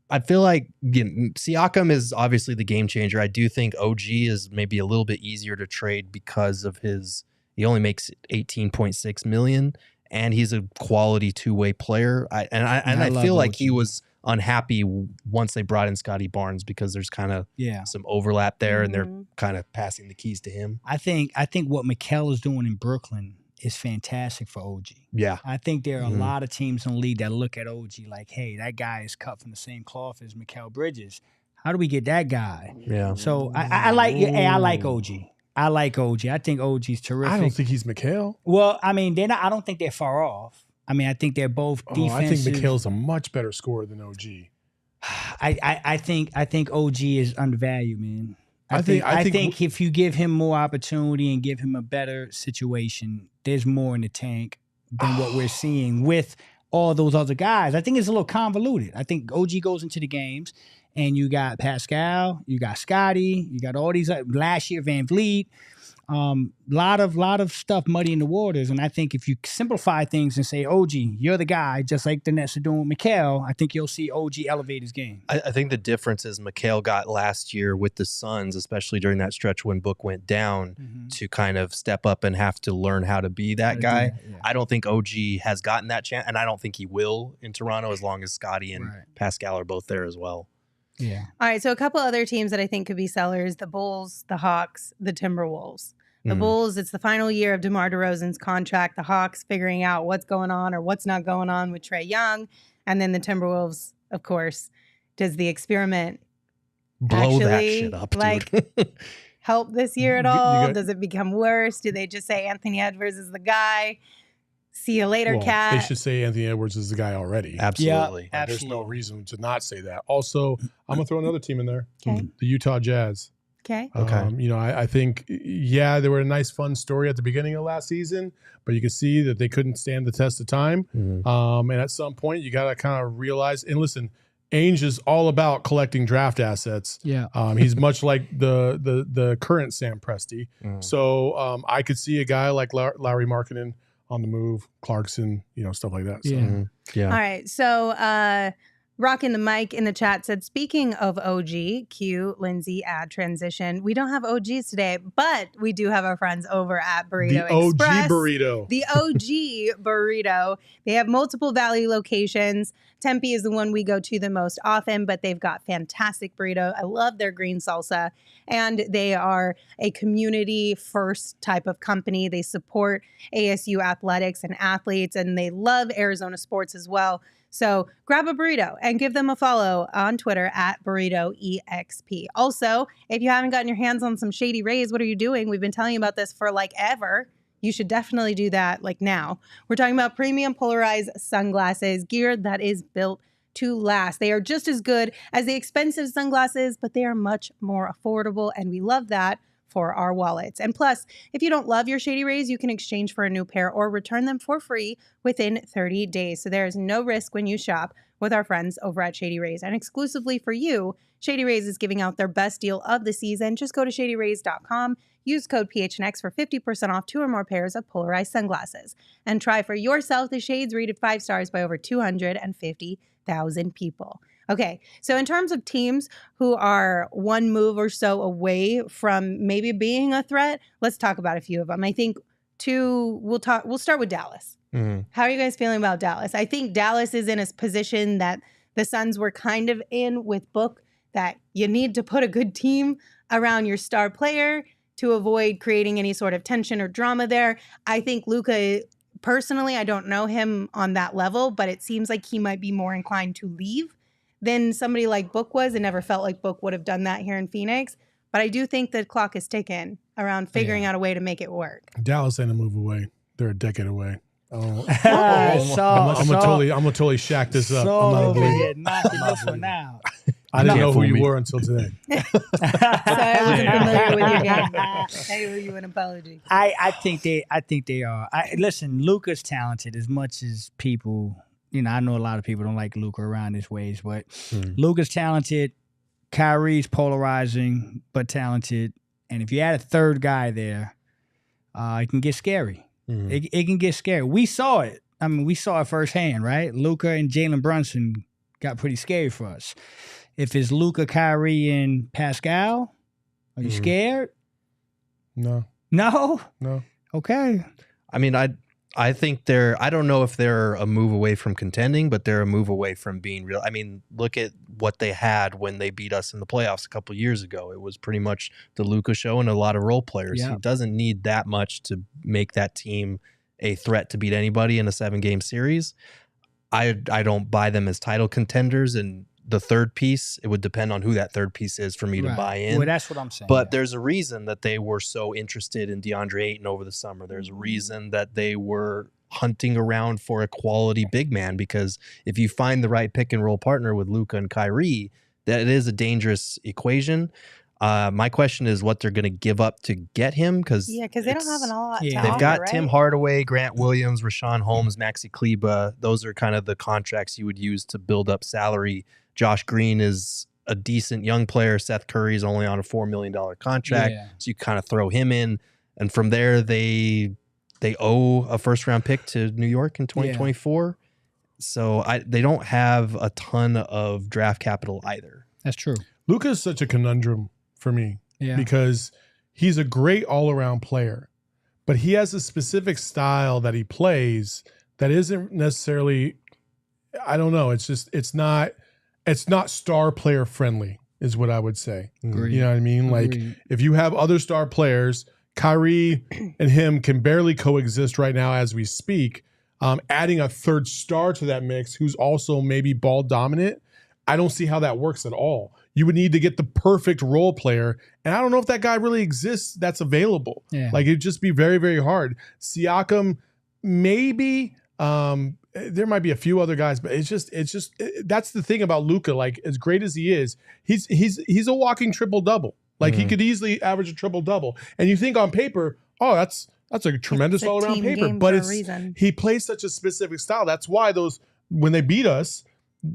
I feel like, again, Siakam is obviously the game changer. I do think OG is maybe a little bit easier to trade because of he only makes $18.6 million, and he's a quality two-way player. I feel like he was unhappy once they brought in Scotty Barnes, because there's kind of some overlap there, and they're kind of passing the keys to him. I think what Mikal is doing in Brooklyn is fantastic for OG. Yeah. I think there are a lot of teams in the league that look at OG like, hey, that guy is cut from the same cloth as Mikal Bridges. How do we get that guy? Yeah. So I like OG. I like OG. I think OG's terrific. I don't think he's Mikal. Well, I mean, I don't think they're far off. I mean, I think they're both defensive. I think Mikal's a much better scorer than OG. I think OG is undervalued, man. I think if you give him more opportunity and give him a better situation, there's more in the tank than what we're seeing with all those other guys. I think it's a little convoluted. I think OG goes into the games, and you got Pascal, you got Scotty, you got all these last year Van Vliet. Lot of stuff muddy in the waters, and I think if you simplify things and say, OG, you're the guy, just like the Nets are doing with Mikal, I think you'll see OG elevate his game. I think the difference is Mikal got last year with the Suns, especially during that stretch when Book went down, to kind of step up and have to learn how to be that guy. I don't think OG has gotten that chance, and I don't think he will in Toronto, as long as Scotty and Pascal are both there as well. Yeah. All right. So a couple other teams that I think could be sellers: the Bulls, the Hawks, the Timberwolves. The Bulls, it's the final year of DeMar DeRozan's contract. The Hawks figuring out what's going on or what's not going on with Trae Young. And then the Timberwolves, of course, does the experiment blow that shit up, dude. Help this year at all? Does it become worse? Do they just say Anthony Edwards is the guy? See you later, Cat. They should say Anthony Edwards is the guy already. Absolutely. Yeah, There's no reason to not say that. Also, I'm going to throw another team in there. Okay. The Utah Jazz. Okay. I think, they were a nice, fun story at the beginning of last season, but you can see that they couldn't stand the test of time. And at some point, you got to kind of realize, and listen, Ainge is all about collecting draft assets. Yeah. He's much like the current Sam Presti. So I could see a guy like Larry Markkinen on the move, Clarkson, stuff like that. So. Yeah. All right. So, Rockin' the mic in the chat said, speaking of OG, cue Lindsay ad transition. We don't have OGs today, but we do have our friends over at Burrito Express. OG Burrito. The OG Burrito. They have multiple Valley locations. Tempe is the one we go to the most often, but they've got fantastic burrito. I love their green salsa. And they are a community first type of company. They support ASU athletics and athletes, and they love Arizona sports as well. So grab a burrito and give them a follow on Twitter at BurritoEXP. Also, if you haven't gotten your hands on some Shady Rays, what are you doing? We've been telling you about this for like ever. You should definitely do that like now. We're talking about premium polarized sunglasses, gear that is built to last. They are just as good as the expensive sunglasses, but they are much more affordable, and we love that for our wallets. And plus, if you don't love your Shady Rays, you can exchange for a new pair or return them for free within 30 days. So there is no risk when you shop with our friends over at Shady Rays. And exclusively for you, Shady Rays is giving out their best deal of the season. Just go to shadyrays.com, use code PHNX for 50% off 2 or more pairs of polarized sunglasses. And try for yourself the shades rated 5 stars by over 250,000 people. Okay, so in terms of teams who are one move or so away from maybe being a threat, let's talk about a few of them. I think we'll start with Dallas. How are you guys feeling about Dallas? I think Dallas is in a position that the Suns were kind of in with Book, that you need to put a good team around your star player. to avoid creating any sort of tension or drama there. I think Luka, personally, I don't know him on that level, but it seems like he might be more inclined to leave than somebody like Book was. It never felt like Book would have done that here in Phoenix. But I do think the clock is ticking around figuring out a way to make it work. Dallas ain't a move away. They're a decade away. I'm gonna totally shack this up. I'm not over believing. here knocking this one out. I didn't know who you were until today. So I wasn't familiar with your game. I owe you an apology. I think they are. Listen, Luka's talented as much as people. I know a lot of people don't like Luka around his ways, but Luka's talented. Kyrie's polarizing, but talented. And if you add a third guy there, it can get scary. It can get scary. We saw it. I mean, we saw it firsthand, right? Luka and Jalen Brunson got pretty scary for us. If it's Luka, Kyrie, and Pascal, are you scared? No. No? No. Okay. I mean, I think I don't know if they're a move away from contending, but they're a move away from being real. I mean, look at what they had when they beat us in the playoffs a couple of years ago. It was pretty much the Luka show and a lot of role players. Yeah. He doesn't need that much to make that team a threat to beat anybody in a 7-game series. I don't buy them as title contenders, and the third piece, it would depend on who that third piece is for me to buy in. Well, that's what I'm saying. But there's a reason that they were so interested in DeAndre Ayton over the summer. There's a reason that they were hunting around for a quality big man, because if you find the right pick and roll partner with Luka and Kyrie, that it is a dangerous equation. My question is what they're going to give up to get him, because they don't have a lot. Yeah. To they've offer, got right? Tim Hardaway, Grant Williams, Rashawn Holmes, Maxi Kleba. Those are kind of the contracts you would use to build up salary. Josh Green is a decent young player. Seth Curry is only on a $4 million contract, so you kind of throw him in, and from there they owe a first-round pick to New York in 2024. So they don't have a ton of draft capital either. That's true. Luka is such a conundrum for me because he's a great all-around player, but he has a specific style that he plays that isn't necessarily, I don't know, it's not star player friendly is what I would say. Agreed. You know what I mean? Like if you have other star players, Kyrie and him can barely coexist right now as we speak. Adding a third star to that mix who's also maybe ball dominant, I don't see how that works at all. You would need to get the perfect role player, and I don't know if that guy really exists that's available. Yeah. Like it'd just be very, very hard. Siakam, maybe. There might be a few other guys, but it's just that's the thing about Luka. Like as great as he is, he's a walking triple double. Like he could easily average a triple double, and you think on paper, oh, that's a tremendous all around paper. But he plays such a specific style. That's why when they beat us,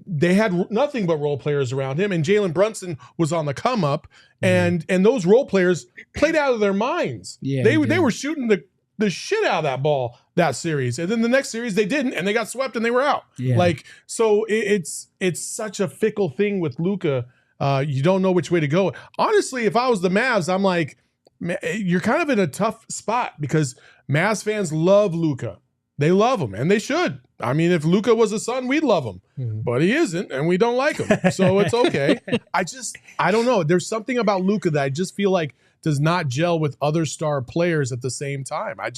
they had nothing but role players around him, and Jalen Brunson was on the come up, and those role players played out of their minds. Yeah, they were shooting the shit out of that ball that series, and then the next series they didn't, and they got swept and they were out. Yeah. Like so, it's such a fickle thing with Luka. You don't know which way to go. Honestly, if I was the Mavs, I'm like, you're kind of in a tough spot because Mavs fans love Luka. They love him, and they should. I mean, if Luka was a Sun, we'd love him, but he isn't, and we don't like him, so it's okay. I don't know. There's something about Luka that I just feel like does not gel with other star players at the same time. I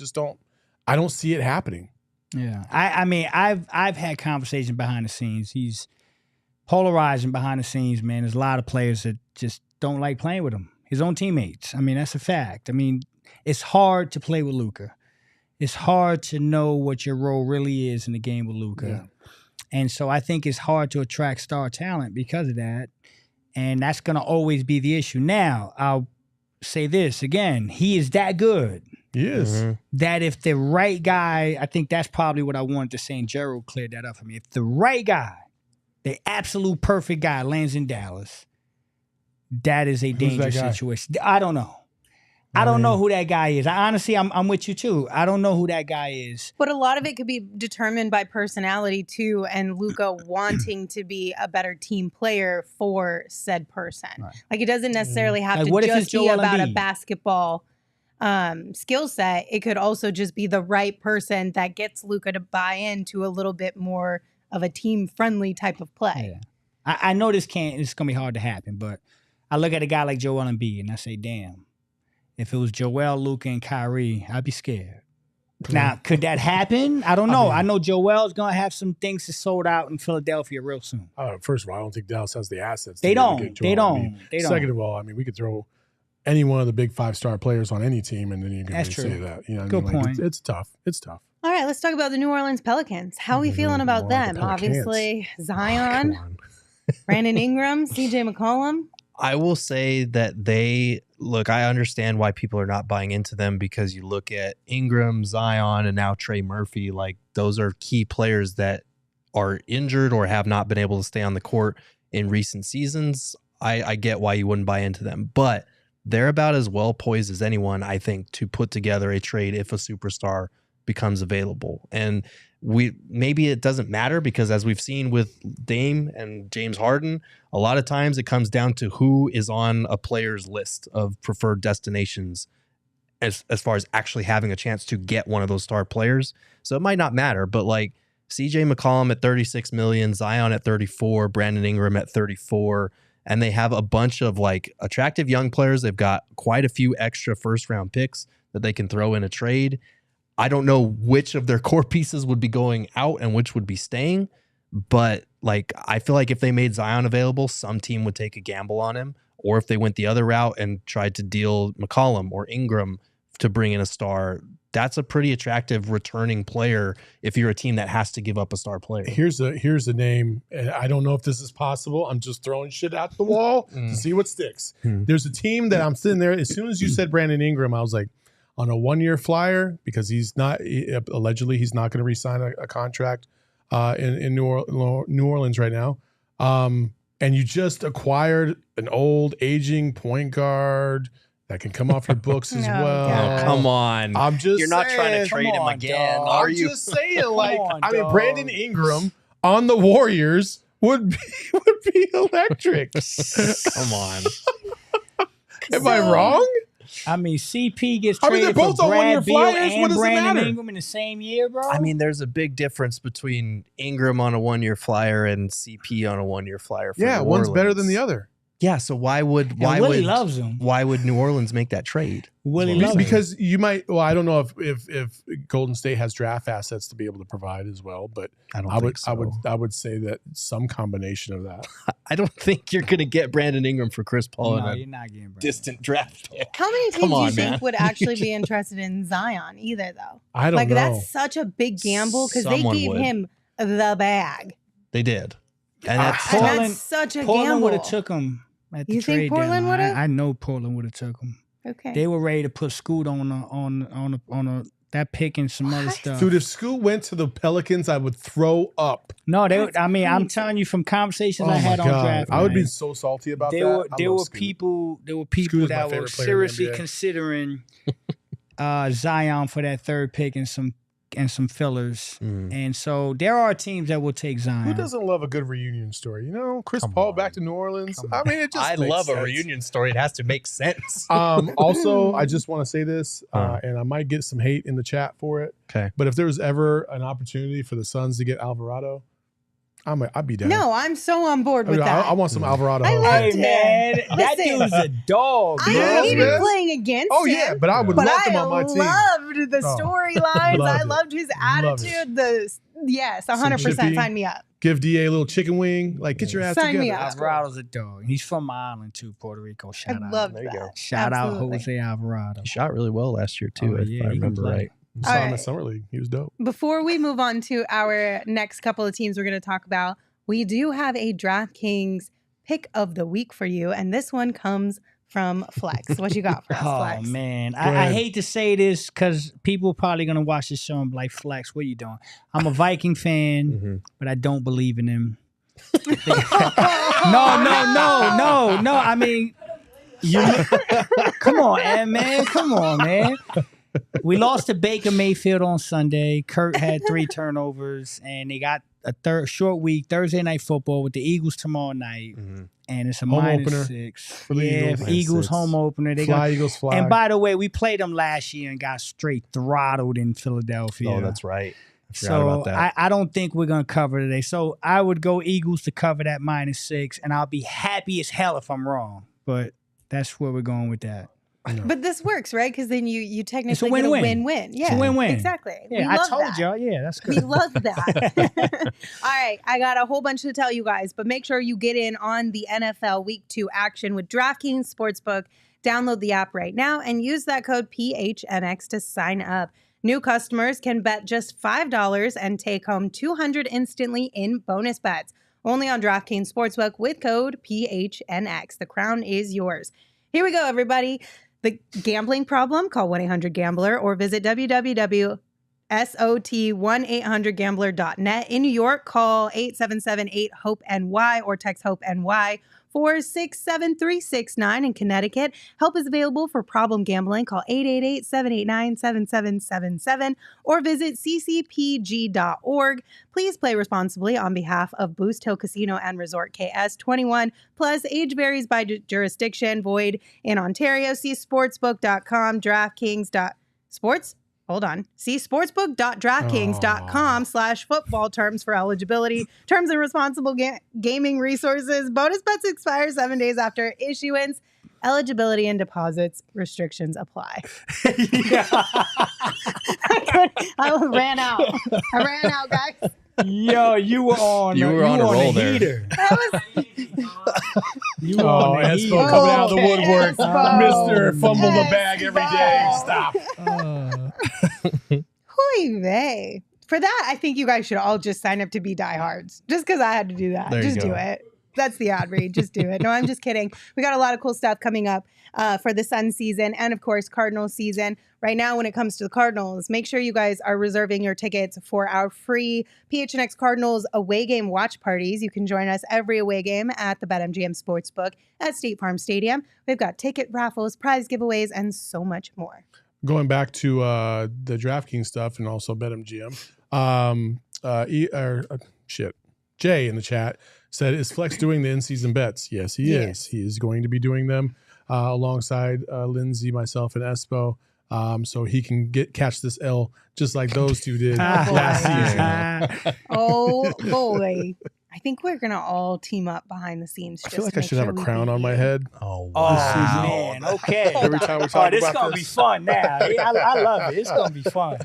don't see it happening. Yeah, I mean, I've had conversations behind the scenes. He's polarizing behind the scenes, man. There's a lot of players that just don't like playing with him. His own teammates. I mean, that's a fact. I mean, it's hard to play with Luka. It's hard to know what your role really is in the game with Luka. Yeah. And so I think it's hard to attract star talent because of that. And that's going to always be the issue. Now, I'll say this again. He is that good. He is. That if the right guy, I think that's probably what I wanted to say, and Gerald cleared that up for me. If the right guy, the absolute perfect guy lands in Dallas, that is a dangerous situation. I don't know. I don't know who that guy is. Honestly, I'm with you too. I don't know who that guy is. But a lot of it could be determined by personality too, and Luka wanting to be a better team player for said person. Right. Like it doesn't necessarily have to just be about a basketball skill set. It could also just be the right person that gets Luka to buy into a little bit more of a team-friendly type of play. Yeah. I know it's going to be hard to happen, but I look at a guy like Joel Embiid and I say, damn. If it was Joel, Luka, and Kyrie, I'd be scared. Now, could that happen? I don't know. I know Joel's going to have some things to sold out in Philadelphia real soon. First of all, I don't think Dallas has the assets. They don't. Second of all, I mean, we could throw any one of the big 5-star players on any team, and then you can really say that. You know what Good I mean? point. It's tough. It's tough. All right, let's talk about the New Orleans Pelicans. How are we feeling about them? Obviously, Zion, Brandon Ingram, CJ McCollum. I will say that I understand why people are not buying into them, because you look at Ingram, Zion, and now Trey Murphy. Like, those are key players that are injured or have not been able to stay on the court in recent seasons. I get why you wouldn't buy into them, but they're about as well poised as anyone, I think, to put together a trade if a superstar becomes available. And maybe it doesn't matter, because as we've seen with Dame and James Harden, a lot of times it comes down to who is on a player's list of preferred destinations as far as actually having a chance to get one of those star players. So it might not matter, but like CJ McCollum at $36 million, Zion at 34, Brandon Ingram at 34, and they have a bunch of like attractive young players. They've got quite a few extra first round picks that they can throw in a trade. I don't know which of their core pieces would be going out and which would be staying, but like, I feel like if they made Zion available, some team would take a gamble on him, or if they went the other route and tried to deal McCollum or Ingram to bring in a star, that's a pretty attractive returning player if you're a team that has to give up a star player. Here's a name. I don't know if this is possible. I'm just throwing shit out the wall to see what sticks. There's a team that I'm sitting there. As soon as you said Brandon Ingram, I was like, on a 1-year flyer, because he's not allegedly he's not going to re-sign a contract in New Orleans right now. And you just acquired an old aging point guard that can come off your books as well. God. Oh, come on. You're not trying to trade him again, are you? I'm just saying, Brandon Ingram on the Warriors would be electric. Come on. Am I wrong? I mean, CP gets traded they're both for on 1-year Brad Beal flyers. What and does it Brandon matter? Ingram in the same year, bro. I mean, there's a big difference between Ingram on a 1-year flyer and CP on a 1-year flyer. For New one's Orleans. better than the other. Yeah, so Willie loves him. Why would New Orleans make that trade? Willie loves him. Because you might. Well, I don't know if Golden State has draft assets to be able to provide as well, but I think so. I would say that some combination of that. I don't think you're going to get Brandon Ingram for Chris Paul in you're not getting Brandon. distant draft pick. How many teams do you think would actually be interested in Zion either, though? I don't know. That's such a big gamble, because they gave him the bag. They did. And that's such a Portland gamble. would have took him at the You trade think Portland deadline. would have? I know Portland would have took him. Okay. They were ready to put Scoot on that pick and some other stuff. Dude, if Scoot went to the Pelicans, I would throw up. No, I'm telling you from conversations I had on draft. I would be so salty about that. There were people that were seriously considering Zion for that third pick and some fillers. And so there are teams that will take Zion. Who doesn't love a good reunion story? You know, Chris Paul back to New Orleans. I mean, it just I love a reunion story. It has to make sense. Also, I just want to say this, and I might get some hate in the chat for it. Okay. But if there was ever an opportunity for the Suns to get Alvarado, I'd be down. No, I'm so on board with that. I want some Alvarado. I loved him. Man, that dude's a dog. I hated playing against him. Yeah, but I would love him on my team. Loved the storylines. I loved his attitude. Yes, 100%. Sign me up. Give DA a little chicken wing. Like, get your ass Sign together. me up. Alvarado's a dog. He's from my island too, Puerto Rico. Shout out. Love There you go. Shout out Jose Alvarado. He shot really well last year too, if I remember right. Saw him in Summer League. He was dope. Before we move on to our next couple of teams we're going to talk about, we do have a DraftKings pick of the week for you, and this one comes from Flex. What you got for us, Flex? Oh, man. I hate to say this because people are probably going to watch this show and be like, Flex, what are you doing? I'm a Viking fan, but I don't believe in him. No. I mean, come on, man. Come on, man. We lost to Baker Mayfield on Sunday. Kurt had 3 turnovers, and they got a short week, Thursday night football with the Eagles tomorrow night. And it's a home -6 for the Eagles home opener. They fly, Eagles fly. And by the way, we played them last year and got straight throttled in Philadelphia. Oh, that's right. So I don't think we're going to cover today. So I would go Eagles to cover that -6, and I'll be happy as hell if I'm wrong. But that's where we're going with that. But this works, right? Because then you technically It's a win-win. get a win-win. Yeah, It's a win-win. Exactly. Yeah, We I love told that. y'all. Yeah, that's good. We love that. All right, I got a whole bunch to tell you guys, but make sure you get in on the NFL Week 2 action with DraftKings Sportsbook. Download the app right now and use that code PHNX to sign up. New customers can bet just $5 and take home $200 instantly in bonus bets. Only on DraftKings Sportsbook with code PHNX. The crown is yours. Here we go, everybody. The gambling problem? Call 1-800-GAMBLER or visit www.sot1800gambler.net. In New York, call 877-8-HOPE-NY or text HOPE-NY 467-369. In Connecticut, help is available for problem gambling. Call 888-789-7777 or visit ccpg.org. Please play responsibly on behalf of Boost Hill Casino and Resort KS. 21 plus, age varies by jurisdiction, void in Ontario. See sportsbook.com, DraftKings.sports. Hold on. See sportsbook.draftkings.com/football terms for eligibility, terms and responsible gaming resources. Bonus bets expire 7 days after issuance. Eligibility and deposits restrictions apply. I ran out. Guys. Yo, you were on You were on a roll the there. heater. You were Oh, on the Espo heater. coming out of the woodwork. Espo. Mr. Fumble the bag every day. Stop. Hooey vey. For that, I think you guys should all just sign up to be diehards. Just because I had to do that. There you Just go. do it. That's the ad read. Just do it. No, I'm just kidding. We got a lot of cool stuff coming up for the Suns season and, of course, Cardinals season. Right now, when it comes to the Cardinals, make sure you guys are reserving your tickets for our free PHNX Cardinals away game watch parties. You can join us every away game at the BetMGM Sportsbook at State Farm Stadium. We've got ticket raffles, prize giveaways, and so much more. Going back to the DraftKings stuff and also BetMGM. Jay in the chat said, is Flex doing the in-season bets? Yes, he is. He is going to be doing them alongside Lindsay, myself, and Espo. So he can catch this L just like those two did last season. Oh, boy. I think we're going to all team up behind the scenes. I feel like I should have a crown on my head. Oh, Oh, wow. man. Okay. Every time we talk this about going to be this. fun now. I love it. It's going to be fun.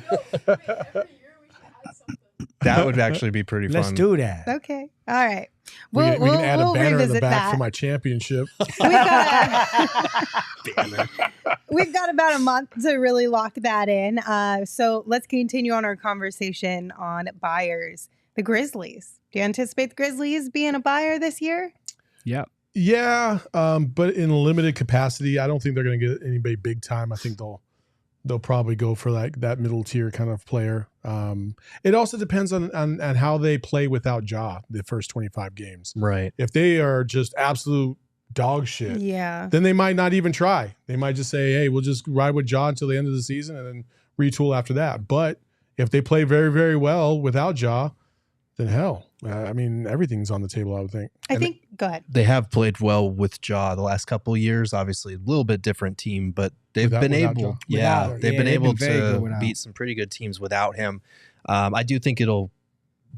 That would actually be pretty fun. Let's do that. Okay. All right. We can add a banner in the revisit back that. for my championship. We've got about a month to really lock that in. So let's continue on our conversation on buyers. The Grizzlies. Do you anticipate the Grizzlies being a buyer this year? Yep. Yeah, but in a limited capacity. I don't think they're going to get anybody big time. I think they'll probably go for like that middle tier kind of player. It also depends on how they play without Ja the first 25 games. Right. If they are just absolute dog shit, Yeah. then they might not even try. They might just say, hey, we'll just ride with Ja until the end of the season and then retool after that. But if they play very, very well without Ja, then hell, I mean, everything's on the table, I would think. Go ahead. They have played well with Ja the last couple of years. Obviously, a little bit different team, but they've been without able, Ja. they've been able very good to without. beat some pretty good teams without him. I do think it'll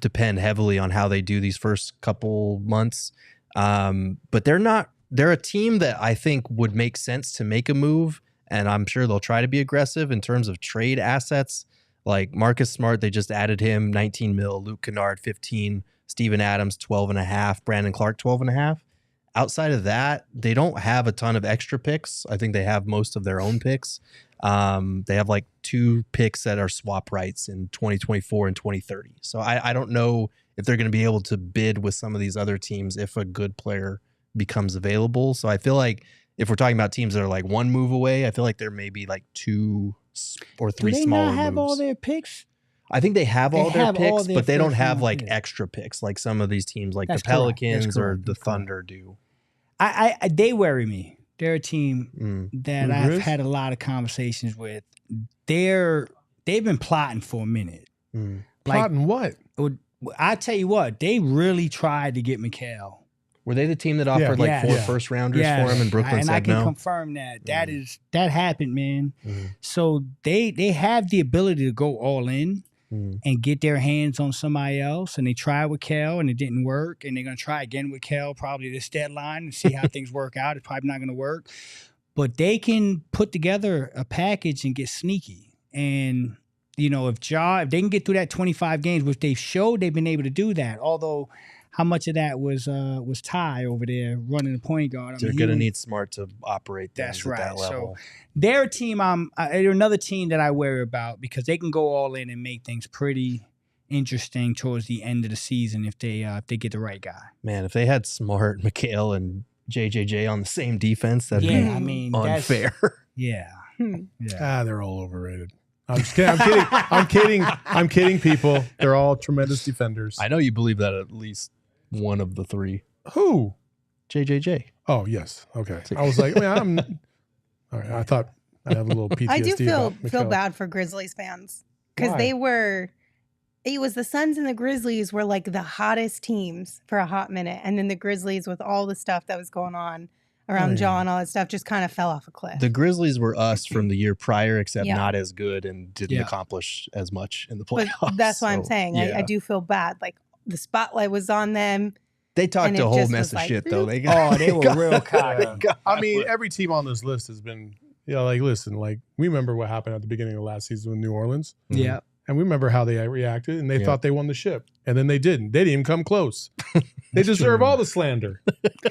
depend heavily on how they do these first couple months. But they're a team that I think would make sense to make a move, and I'm sure they'll try to be aggressive in terms of trade assets. Like Marcus Smart, they just added him 19 mil, Luke Kennard 15, Steven Adams 12.5, Brandon Clark 12.5. Outside of that, they don't have a ton of extra picks. I think they have most of their own picks. They have like 2 picks that are swap rights in 2024 and 2030. So I don't know if they're going to be able to bid with some of these other teams if a good player becomes available. So I feel like if we're talking about teams that are like one move away, I feel like there may be like 2 or 3 Do they smaller not have moves. all their picks? I think they have all their picks, their but they don't first have round like picks. extra picks like some of these teams like That's the correct. That's Pelicans or correct. the That's correct. Thunder do. I they worry me. They're a team that The I've Grizz? had a lot of conversations with. They've been plotting for a minute. Mm. Plotting what? I tell you what, they really tried to get Mikal. Were they the team that offered like Yeah. 4 Yeah. first rounders Yes. for him and Brooklyn and I said can no? confirm that. Mm. That happened, man. Mm. So they have the ability to go all in Mm. and get their hands on somebody else. And they tried with Kel and it didn't work. And they're going to try again with Kel probably this deadline and see how things work out. It's probably not going to work. but they can put together a package and get sneaky. And, if they can get through that 25 games, which they've showed they've been able to do that, although how much of that was Ty over there running the point guard. They're going to need Smart to operate that's at right. that level. So they're a team they're another team that I worry about because they can go all in and make things pretty interesting towards the end of the season if they get the right guy. Man, if they had Smart, McHale, and JJJ on the same defense, that'd be unfair. Yeah. They're all overrated. I'm just kidding. I'm kidding, people. They're all tremendous defenders. I know you believe that at least one of the three. Who? JJJ. Oh, yes. Okay. I was like, all right. I thought I have a little PTSD. I do feel bad for Grizzlies fans because it was the Suns and the Grizzlies were like the hottest teams for a hot minute. And then the Grizzlies with all the stuff that was going on around John, all that stuff just kind of fell off a cliff. The Grizzlies were us from the year prior, except not as good and didn't accomplish as much in the playoffs. But that's why I'm saying. I do feel bad. Like the spotlight was on them. They talked a whole mess of shit, though. They were real cocky. I mean, every team on this list has been, listen, we remember what happened at the beginning of last season with New Orleans. Yeah. And we remember how they reacted, and they thought they won the ship. And then they didn't. They didn't even come close. They deserve all the slander.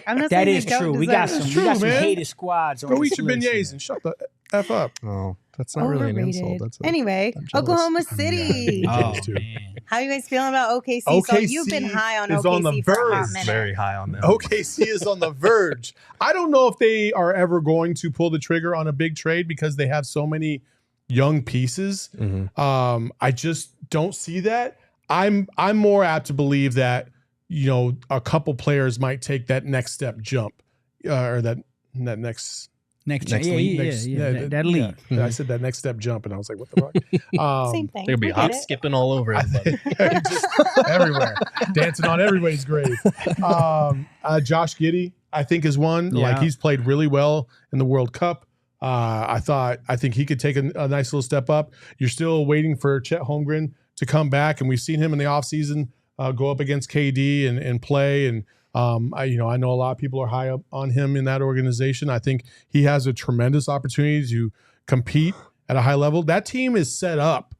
I'm not that saying is true. We got some hated squads on Go eat your list. beignets and shut the F up. Oh, that's not really an insult. That's anyway, Oklahoma City. Oh, man. How are you guys feeling about OKC? So you've been high on OKC on the for a hot verge. minute. Very high on them. OKC is on the verge. I don't know if they are ever going to pull the trigger on a big trade because they have so many young pieces. Mm-hmm. I just don't see that. I'm more apt to believe that a couple players might take that next step jump, or that next leap. That leap. I said that next step jump, and I was like, what the fuck? Same thing. They'll be hop skipping all over everybody. Just everywhere, dancing on everybody's grave. Josh Giddey, I think, is one. Yeah. He's played really well in the World Cup. I think he could take a nice little step up. You're still waiting for Chet Holmgren to come back, and we've seen him in the offseason go up against KD and play. And I know a lot of people are high up on him in that organization. I think he has a tremendous opportunity to compete at a high level. That team is set up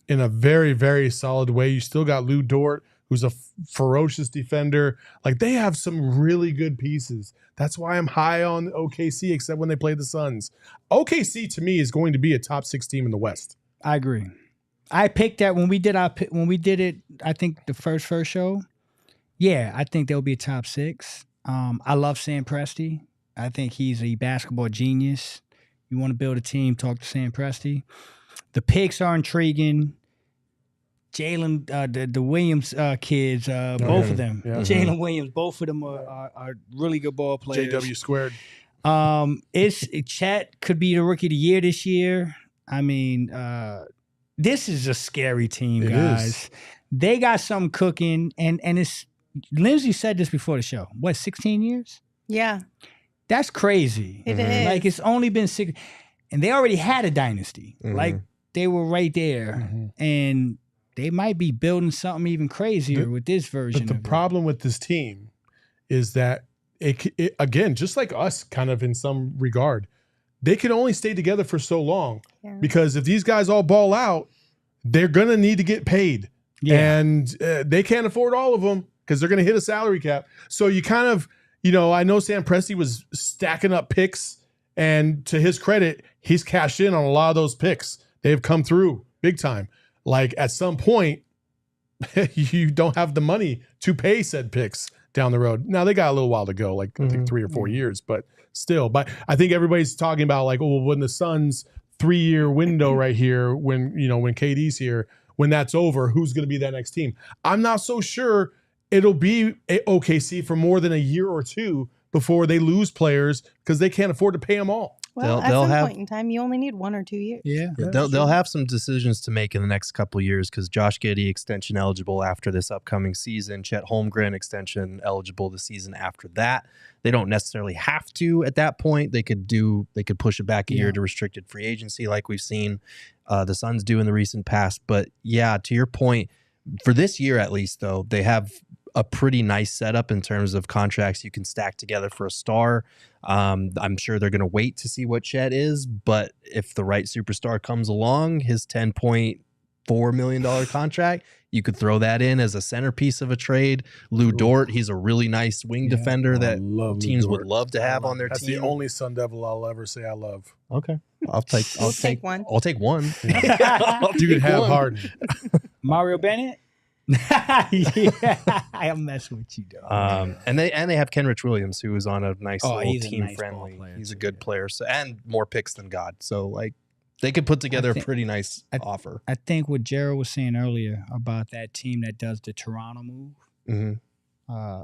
in a very, very solid way. You still got Lou Dort, who's a ferocious defender. They have some really good pieces. That's why I'm high on OKC, except when they play the Suns. OKC, to me, is going to be a top 6 team in the West. I agree. I picked that when we did it, I think the first show. Yeah, I think they'll be a top 6. I love Sam Presti. I think he's a basketball genius. You want to build a team, talk to Sam Presti. The picks are intriguing. Jalen, the Williams kids, both of them. Yeah. Jalen Williams, both of them are really good ball players. JW squared. Chet could be the rookie of the year this year. I mean, this is a scary team, guys. They got something cooking, and it's Lindsay said this before the show. What, 16 years? Yeah. That's crazy. It is. It's only been 6, and they already had a dynasty. Mm-hmm. They were right there, and they might be building something even crazier with this version. But the problem with this team is that it again, just like us, kind of in some regard, they can only stay together for so long because if these guys all ball out, they're gonna need to get paid, and they can't afford all of them because they're gonna hit a salary cap. So you kind of, I know Sam Presti was stacking up picks, and to his credit, he's cashed in on a lot of those picks. They've come through big time. At some point, you don't have the money to pay said picks down the road. Now, they got a little while to go, I think 3 or 4 years, but still. But I think everybody's talking about, when the Suns' 3-year window right here, when KD's here, when that's over, who's going to be that next team? I'm not so sure it'll be OKC for more than a year or two before they lose players because they can't afford to pay them all. Well, at some point in time, you only need 1 or 2 years. Yeah. They'll have some decisions to make in the next couple of years because Josh Giddey extension eligible after this upcoming season. Chet Holmgren extension eligible the season after that. They don't necessarily have to at that point. They could push it back a year to restricted free agency like we've seen the Suns do in the recent past. But yeah, to your point, for this year at least, though, they have a pretty nice setup in terms of contracts you can stack together for a star. I'm sure they're going to wait to see what Chet is, but if the right superstar comes along, his $10.4 million contract, you could throw that in as a centerpiece of a trade. Lou Dort, he's a really nice wing defender that teams would love to have on their That's team. the only Sun Devil I'll ever say I love. Okay, I'll take one. I'll take one. You can have Harden. Mario Bennett. Yeah, I'm messing with you, though. And they have Kenrich Williams, who is on a nice little he's a team nice friendly. ball player He's a too, good yeah. player, so and more picks than God. So like they could put together a pretty nice offer. I think what Jared was saying earlier about that team that does the Toronto move. Mm-hmm.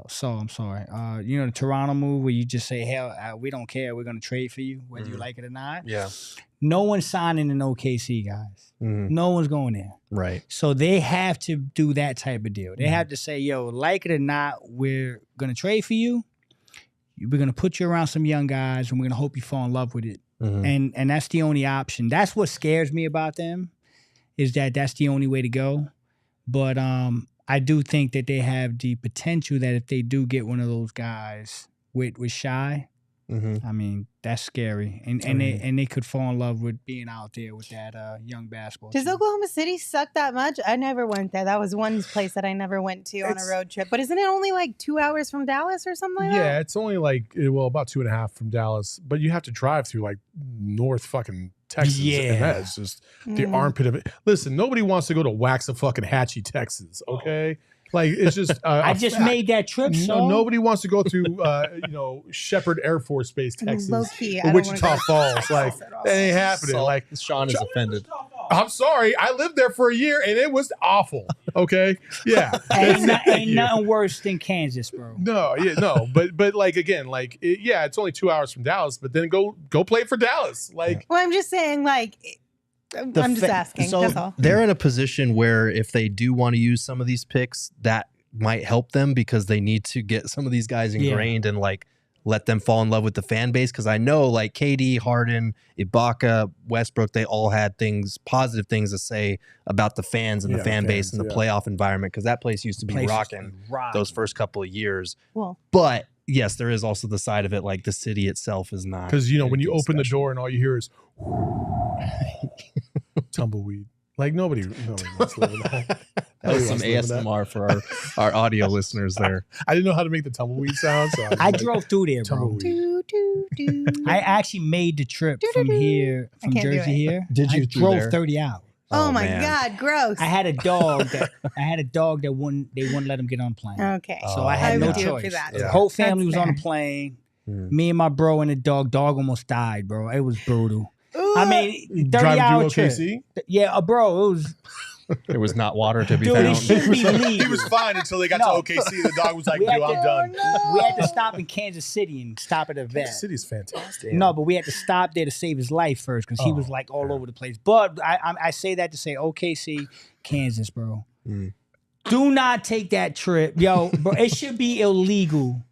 So I'm sorry. The Toronto move where you just say, hell, we don't care. We're going to trade for you, whether you like it or not. Yeah. No one's signing in OKC, guys. Mm-hmm. No one's going there. Right. So they have to do that type of deal. They have to say, yo, like it or not, we're going to trade for you. We're going to put you around some young guys, and we're going to hope you fall in love with it. Mm-hmm. And that's the only option. That's what scares me about them, is that that's the only way to go. But I do think that they have the potential that if they do get one of those guys with Shy, I mean, that's scary. And they could fall in love with being out there with that young basketball Does team. Oklahoma City suck that much? I never went there. That was one place that I never went to on a road trip. But isn't it only like 2 hours from Dallas or something like that? Yeah, it's only like, about 2.5 from Dallas, but you have to drive through like North fucking Texas. Yeah. And that is just the armpit of it. Listen, nobody wants to go to Waxahachie, Texas, okay? Like, it's just I just made that trip, so nobody wants to go through Shepherd Air Force Base, Texas, Low key, or Wichita Falls. Like, that ain't happening. So, like, Sean is offended. I'm sorry, I lived there for a year and it was awful. Okay, yeah, ain't nothing worse than Kansas, bro. No, but like again, like it's only 2 hours from Dallas, but then go play for Dallas. Like, Well, I'm just saying, like, I'm just asking. So That's all. they're in a position where if they do want to use some of these picks, that might help them because they need to get some of these guys ingrained and like let them fall in love with the fan base. Because I know like KD, Harden, Ibaka, Westbrook, they all had positive things to say about the fans and the fan base and the playoff environment, because that place used to be rocking those first couple of years. Well, but yes, there is also the side of it, like the city itself is not. because when you open the door and all you hear is tumbleweed. Like nobody wants to live in that. That was some ASMR for our audio listeners there. I didn't know how to make the tumbleweed sound, so I drove through there, bro. Tumbleweed. I actually made the trip from Jersey here. Did you I through drove there? 30 hours. oh my man. God, gross. I had a dog that wouldn't let him get on the plane. Okay. So I had I no would do it for choice. that. The Yeah. whole family That's was on fair. the plane. Me and my bro and the dog. Dog almost died, bro. It was brutal. I mean, 30-hour trip. OKC? Yeah, bro, it was. There was not water to be Dude, found. it should be He legal. was fine until they got No. to OKC. The dog was like, We had "Yo, I'm to- done." We had to stop in Kansas City and stop at a vet. The city's fantastic. No, but we had to stop there to save his life first because he was like all over the place. But I say that to say OKC, Kansas, bro. Do not take that trip. Yo, bro, it should be illegal.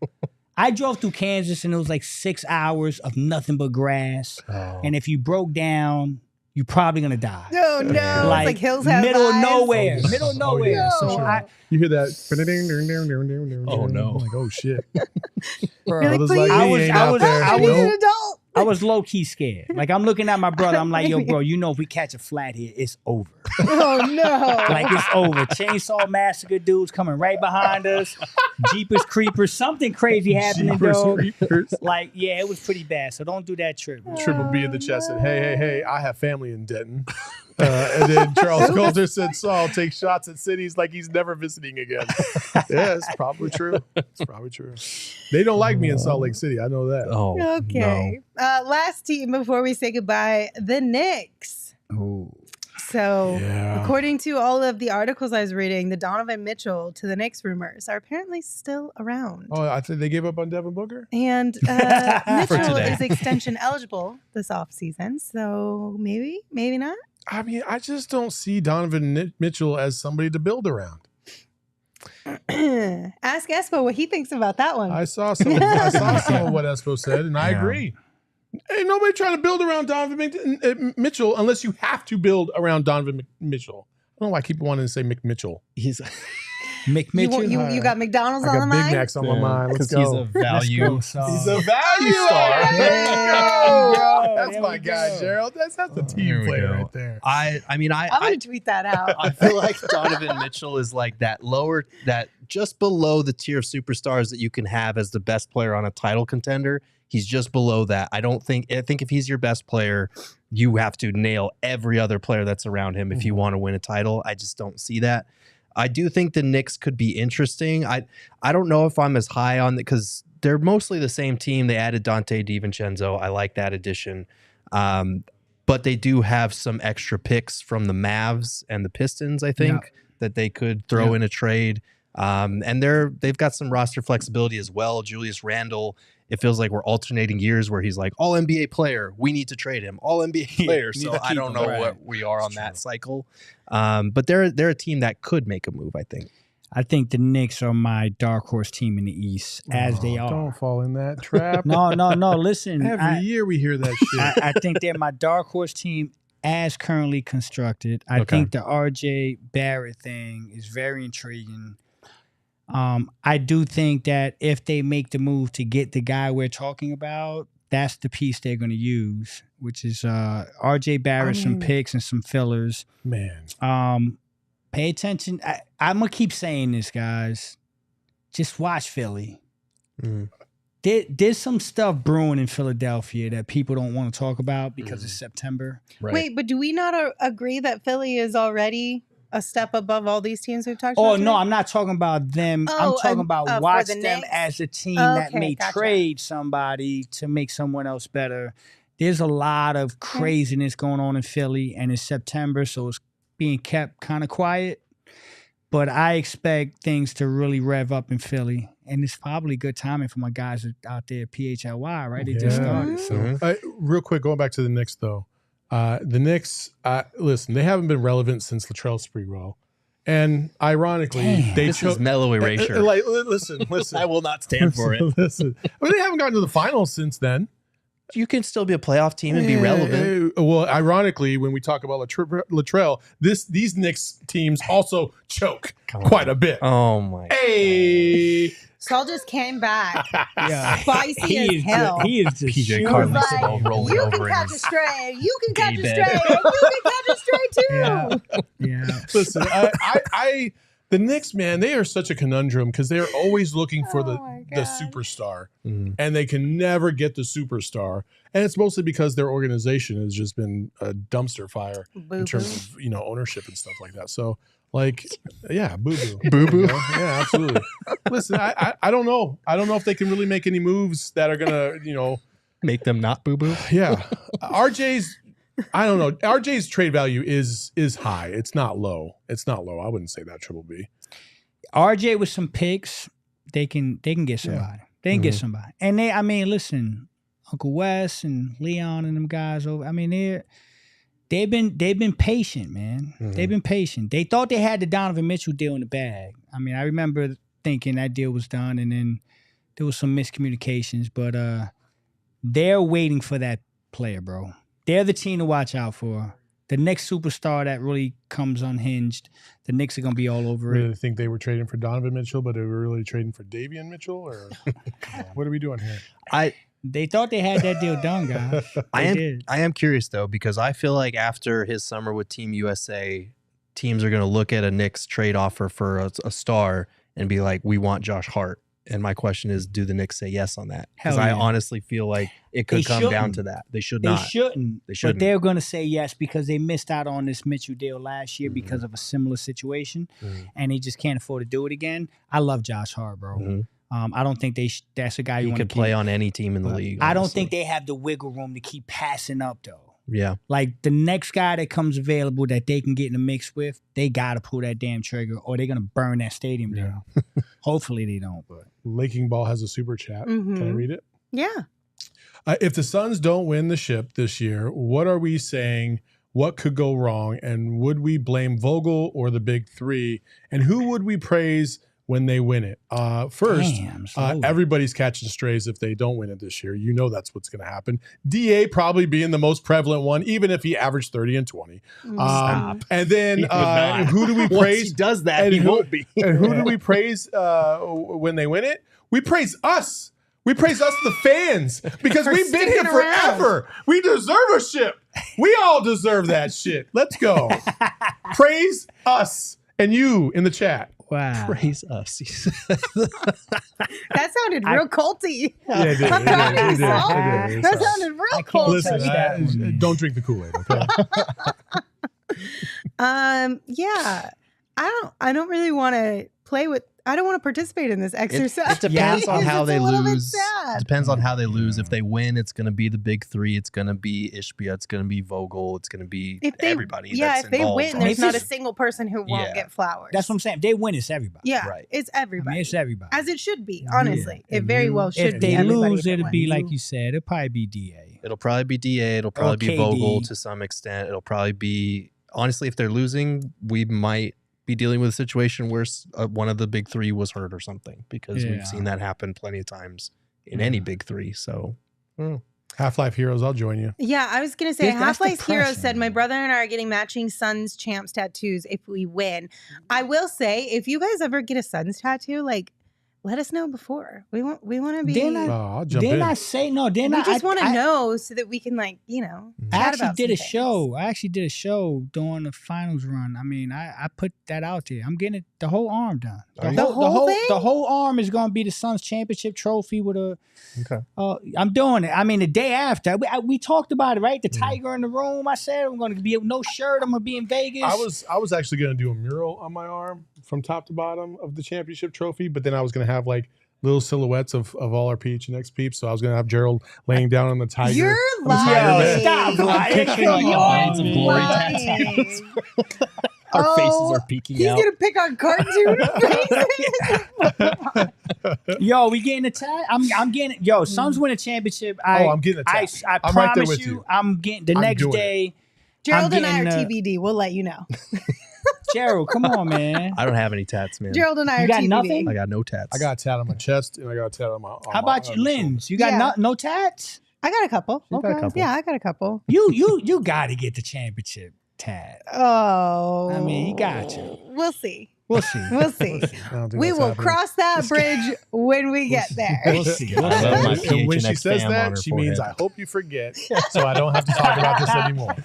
I drove through Kansas and it was like 6 hours of nothing but grass. And if you broke down, you're probably going to die. No, no. It's like Hills Have middle of Eyes. nowhere. Middle of Oh, nowhere. yeah, So for sure. I, You hear that? Oh, no. I'm like, oh shit. bro, You're like, Brothers please. like me ain't out there. I was an Nope. adult. I was low key scared. Like I'm looking at my brother. I'm like, yo, bro, you know if we catch a flat here, it's over. Oh no. Like it's over. Chainsaw Massacre dudes coming right behind us. Jeepers Creepers. Something crazy happening, Jeepers dog. Creepers. Like, yeah, it was pretty bad. So don't do that trip. Triple B in the chest said, hey, I have family in Denton. And then Charles Coulter said, Saul take shots at cities like he's never visiting again. Yeah, it's probably true. It's probably true. They don't like me in Salt Lake City. I know that. Oh, Okay. Last team before we say goodbye, the Knicks. Ooh. So, Yeah. according to all of the articles I was reading, the Donovan Mitchell to the Knicks rumors are apparently still around. Oh, I think they gave up on Devin Booker? And Mitchell today. is extension eligible this offseason. So maybe not. I mean, I just don't see Donovan Mitchell as somebody to build around. Ask Espo what he thinks about that one. I saw some of what Espo said, and I agree. Ain't nobody trying to build around Donovan Mitchell unless you have to build around Donovan Mitchell. I don't know why I keep wanting to say McMitchell. he's Mitchell. You got McDonald's I on the got Big mind? Macs on my mind. Let's go. He's a value. He's a value star. There you go. That's There my we guy, go. Gerald. That's a There team we player go. right there. I'm going to tweet that out. I feel like Donovan Mitchell is like that just below the tier of superstars that you can have as the best player on a title contender. He's just below that. I think if he's your best player, you have to nail every other player that's around him if you want to win a title. I just don't see that. I do think the Knicks could be interesting. I don't know if I'm as high on it because they're mostly the same team. They added Dante DiVincenzo. I like that addition. But they do have some extra picks from the Mavs and the Pistons, I think, that they could throw in a trade. And they've got some roster flexibility as well. Julius Randle, it feels like we're alternating years where he's like, all NBA player, we need to trade him. All NBA player. So I don't know what we are on that cycle. But they're a team that could make a move, I think. I think the Knicks are my dark horse team in the East, as they are. Don't fall in that trap. No. Listen, Every year we hear that shit. I think they're my dark horse team as currently constructed. I think the RJ Barrett thing is very intriguing. I do think that if they make the move to get the guy we're talking about, that's the piece they're going to use, which is RJ Barrett, some picks and some fillers. Man. Pay attention. I'm going to keep saying this, guys. Just watch Philly. There's some stuff brewing in Philadelphia that people don't want to talk about because it's September. Right. Wait, but do we not agree that Philly is already a step above all these teams we've talked about? Oh, today? no, I'm not talking about them. I'm talking about watch them Knicks? as a team that may gotcha. trade somebody to make someone else better. There's a lot of craziness going on in Philly, and it's September, so it's being kept kind of quiet. But I expect things to really rev up in Philly. And it's probably good timing for my guys out there at PHLY, right? They just started. So. Real quick, going back to the Knicks, though. The Knicks, listen, they haven't been relevant since Latrell Sprewell. And ironically, they chose mellow erasure. Listen. I will not stand for it. Listen. Well, they haven't gotten to the finals since then. You can still be a playoff team and be relevant. Well, ironically, when we talk about Latrell, these Knicks teams also choke quite a bit. Oh my! Hey, Saul just came back, Yeah. spicy as hell. He is just PJ shooting. Carlson rolling You over can in catch a his stray. You can catch a bed. stray. And you can catch a stray too. Yeah. listen, the Knicks, man, they are such a conundrum because they are always looking for the my superstar, and they can never get the superstar. And it's mostly because their organization has just been a dumpster fire in terms of ownership and stuff like that. So, boo boo, yeah, absolutely. Listen, I don't know. I don't know if they can really make any moves that are gonna make them not boo boo. Yeah, I don't know. RJ's trade value is high. It's not low. I wouldn't say that, Triple B. RJ with some picks, they can get somebody. They can get somebody. And listen, Uncle Wes and Leon and them guys over. They've been patient, man. They've been patient. They thought they had the Donovan Mitchell deal in the bag. I remember thinking that deal was done, and then there was some miscommunications. But they're waiting for that player, bro. They're the team to watch out for. The next superstar that really comes unhinged, the Knicks are going to be all over it. Really think they were trading for Donovan Mitchell, but they were really trading for Davion Mitchell? Or what are we doing here? They thought they had that deal done, guys. I am curious, though, because I feel like after his summer with Team USA, teams are going to look at a Knicks trade offer for a star and be like, we want Josh Hart. And my question is, do the Knicks say yes on that? Because I honestly feel like it could come down to that. They should not. They shouldn't. But they're going to say yes because they missed out on this Mitchell deal last year because of a similar situation, and they just can't afford to do it again. I love Josh Hart, bro. I don't think that's a guy you want to keep. He could play on any team in the league. I don't think they have the wiggle room to keep passing up, though. Yeah. Like the next guy that comes available that they can get in the mix with, they got to pull that damn trigger or they're going to burn that stadium down. Hopefully they don't. But Laking Ball has a super chat. Can I read it? Yeah. If the Suns don't win the ship this year, what are we saying? What could go wrong? And would we blame Vogel or the big three? And who would we praise when they win it. First, Damn, slowly. everybody's catching strays if they don't win it this year. You know that's what's going to happen. DA probably being the most prevalent one, even if he averaged 30 and 20. Stop. And then who do we Once praise? he does that, And he who- won't be. And who do we praise when they win it? We praise us. We praise us, the fans, because For we've been here sticking around. forever. We deserve a ship. We all deserve that shit. Let's go. Praise us and you in the chat. Wow. Praise us. That sounded real culty. Yeah, it did. I'm proud of you, Saul. It did. That sounded real can't culty. Listen, touch that one. don't drink the Kool-Aid, okay? Yeah. I don't really want to play with. I don't want to participate in this exercise. It depends on how It's they a little bit lose. sad. Depends on how they lose. If they win, it's going to be the big three. It's going to be Ishbia. It's going to be Vogel. It's going to be If they, everybody. yeah, that's if they involved. win, mean, there's if not a it's- single person who won't Yeah. get flowers. That's what I'm saying. If they win, it's everybody. Yeah, Right. it's I everybody. mean, it's everybody. As it should be, honestly. Yeah. It very well should If be. they everybody lose, if it it'll be wins. like you said. It'll probably be DA. It'll probably be DA. It'll probably be KD. Vogel to some extent. It'll probably be, honestly, if they're losing, we might be dealing with a situation where one of the big three was hurt or something, because Yeah. we've seen that happen plenty of times in any big three. So Half-Life Heroes, I'll join you. Yeah, I was going to say, That's Half-Life Hero depressing. said, my brother and I are getting matching Suns champs tattoos if we win. I will say, if you guys ever get a Suns tattoo, like, let us know before. We want to be. Didn't I- I'll jump Didn't in. I say no? Didn't we I? just want to I- know so that we can, like, I chat actually about did some a things. show. I actually did a show during the finals run. I mean, I put that out there. I'm getting the whole arm done. Are you? The whole thing? The whole arm is going to be the Suns championship trophy with a. okay. I'm doing it. I mean, the day after we talked about it, right? The tiger in the room. I said I'm going to be no shirt. I'm going to be in Vegas. I was actually going to do a mural on my arm from top to bottom of the championship trophy, but then I was going to have like little silhouettes of all our PHNX peeps. So I was going to have Gerald laying down on the tiger. You're on the tiger lying. bed. Stop lying. picturing Come the on, Blades of Glory tattoos. Our faces Oh, are peeking He's out. going to pick on cartoon faces. Yo, we getting a tat? I'm getting it. Yo, Suns win a championship. I'm getting a I tat. I I'm promise right there with you, you. I'm getting the I'm next doing it. day. Gerald and I are getting, TBD. We'll let you know. Gerald, come on, man. I don't have any tats, man. Gerald and I You are got TBD. nothing? I got no tats. I got a tat on my chest and I got a tat on my arm. How about you, Lens? You got Yeah. no tats? I got a couple. You got a couple. Yeah, I got a couple. You got to get the championship tat. Oh. I mean, he got you. We'll see. We'll see. We'll see. I don't think We that's will happening. cross that bridge when we get there. We'll see. I love my And when she PHNX says fam on that, her she means, forehead. I hope you forget, so I don't have to talk about this anymore.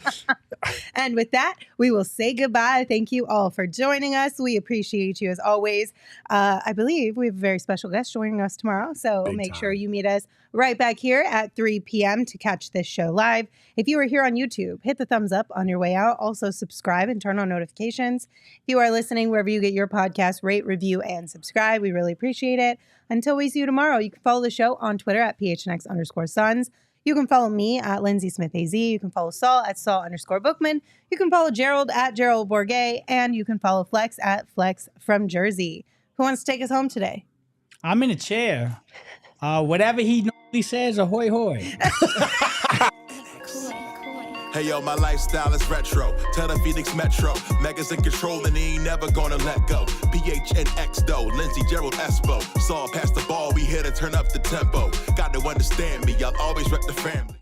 And with that, we will say goodbye. Thank you all for joining us. We appreciate you as always. I believe we have a very special guest joining us tomorrow. So Big make sure time. you meet us right back here at 3 p.m. to catch this show live. If you are here on YouTube, hit the thumbs up on your way out. Also subscribe and turn on notifications. If you are listening wherever you get your podcast, rate, review, and subscribe. We really appreciate it. Until we see you tomorrow, you can follow the show on Twitter at PHNX_Suns. You can follow me at Lindsay Smith AZ. You can follow Saul at Saul_Bookman. You can follow Gerald at Gerald Bourget. And you can follow Flex at Flex from Jersey. Who wants to take us home today? I'm in a chair. Whatever he normally says, ahoy hoy. Hey yo, my lifestyle is retro. Tell the Phoenix Metro. Megas in control and he ain't never gonna let go. PHNX though, Lindsey, Gerald, Espo. Saw past the ball, we here to turn up the tempo. Got to understand me, I'll always rep the family.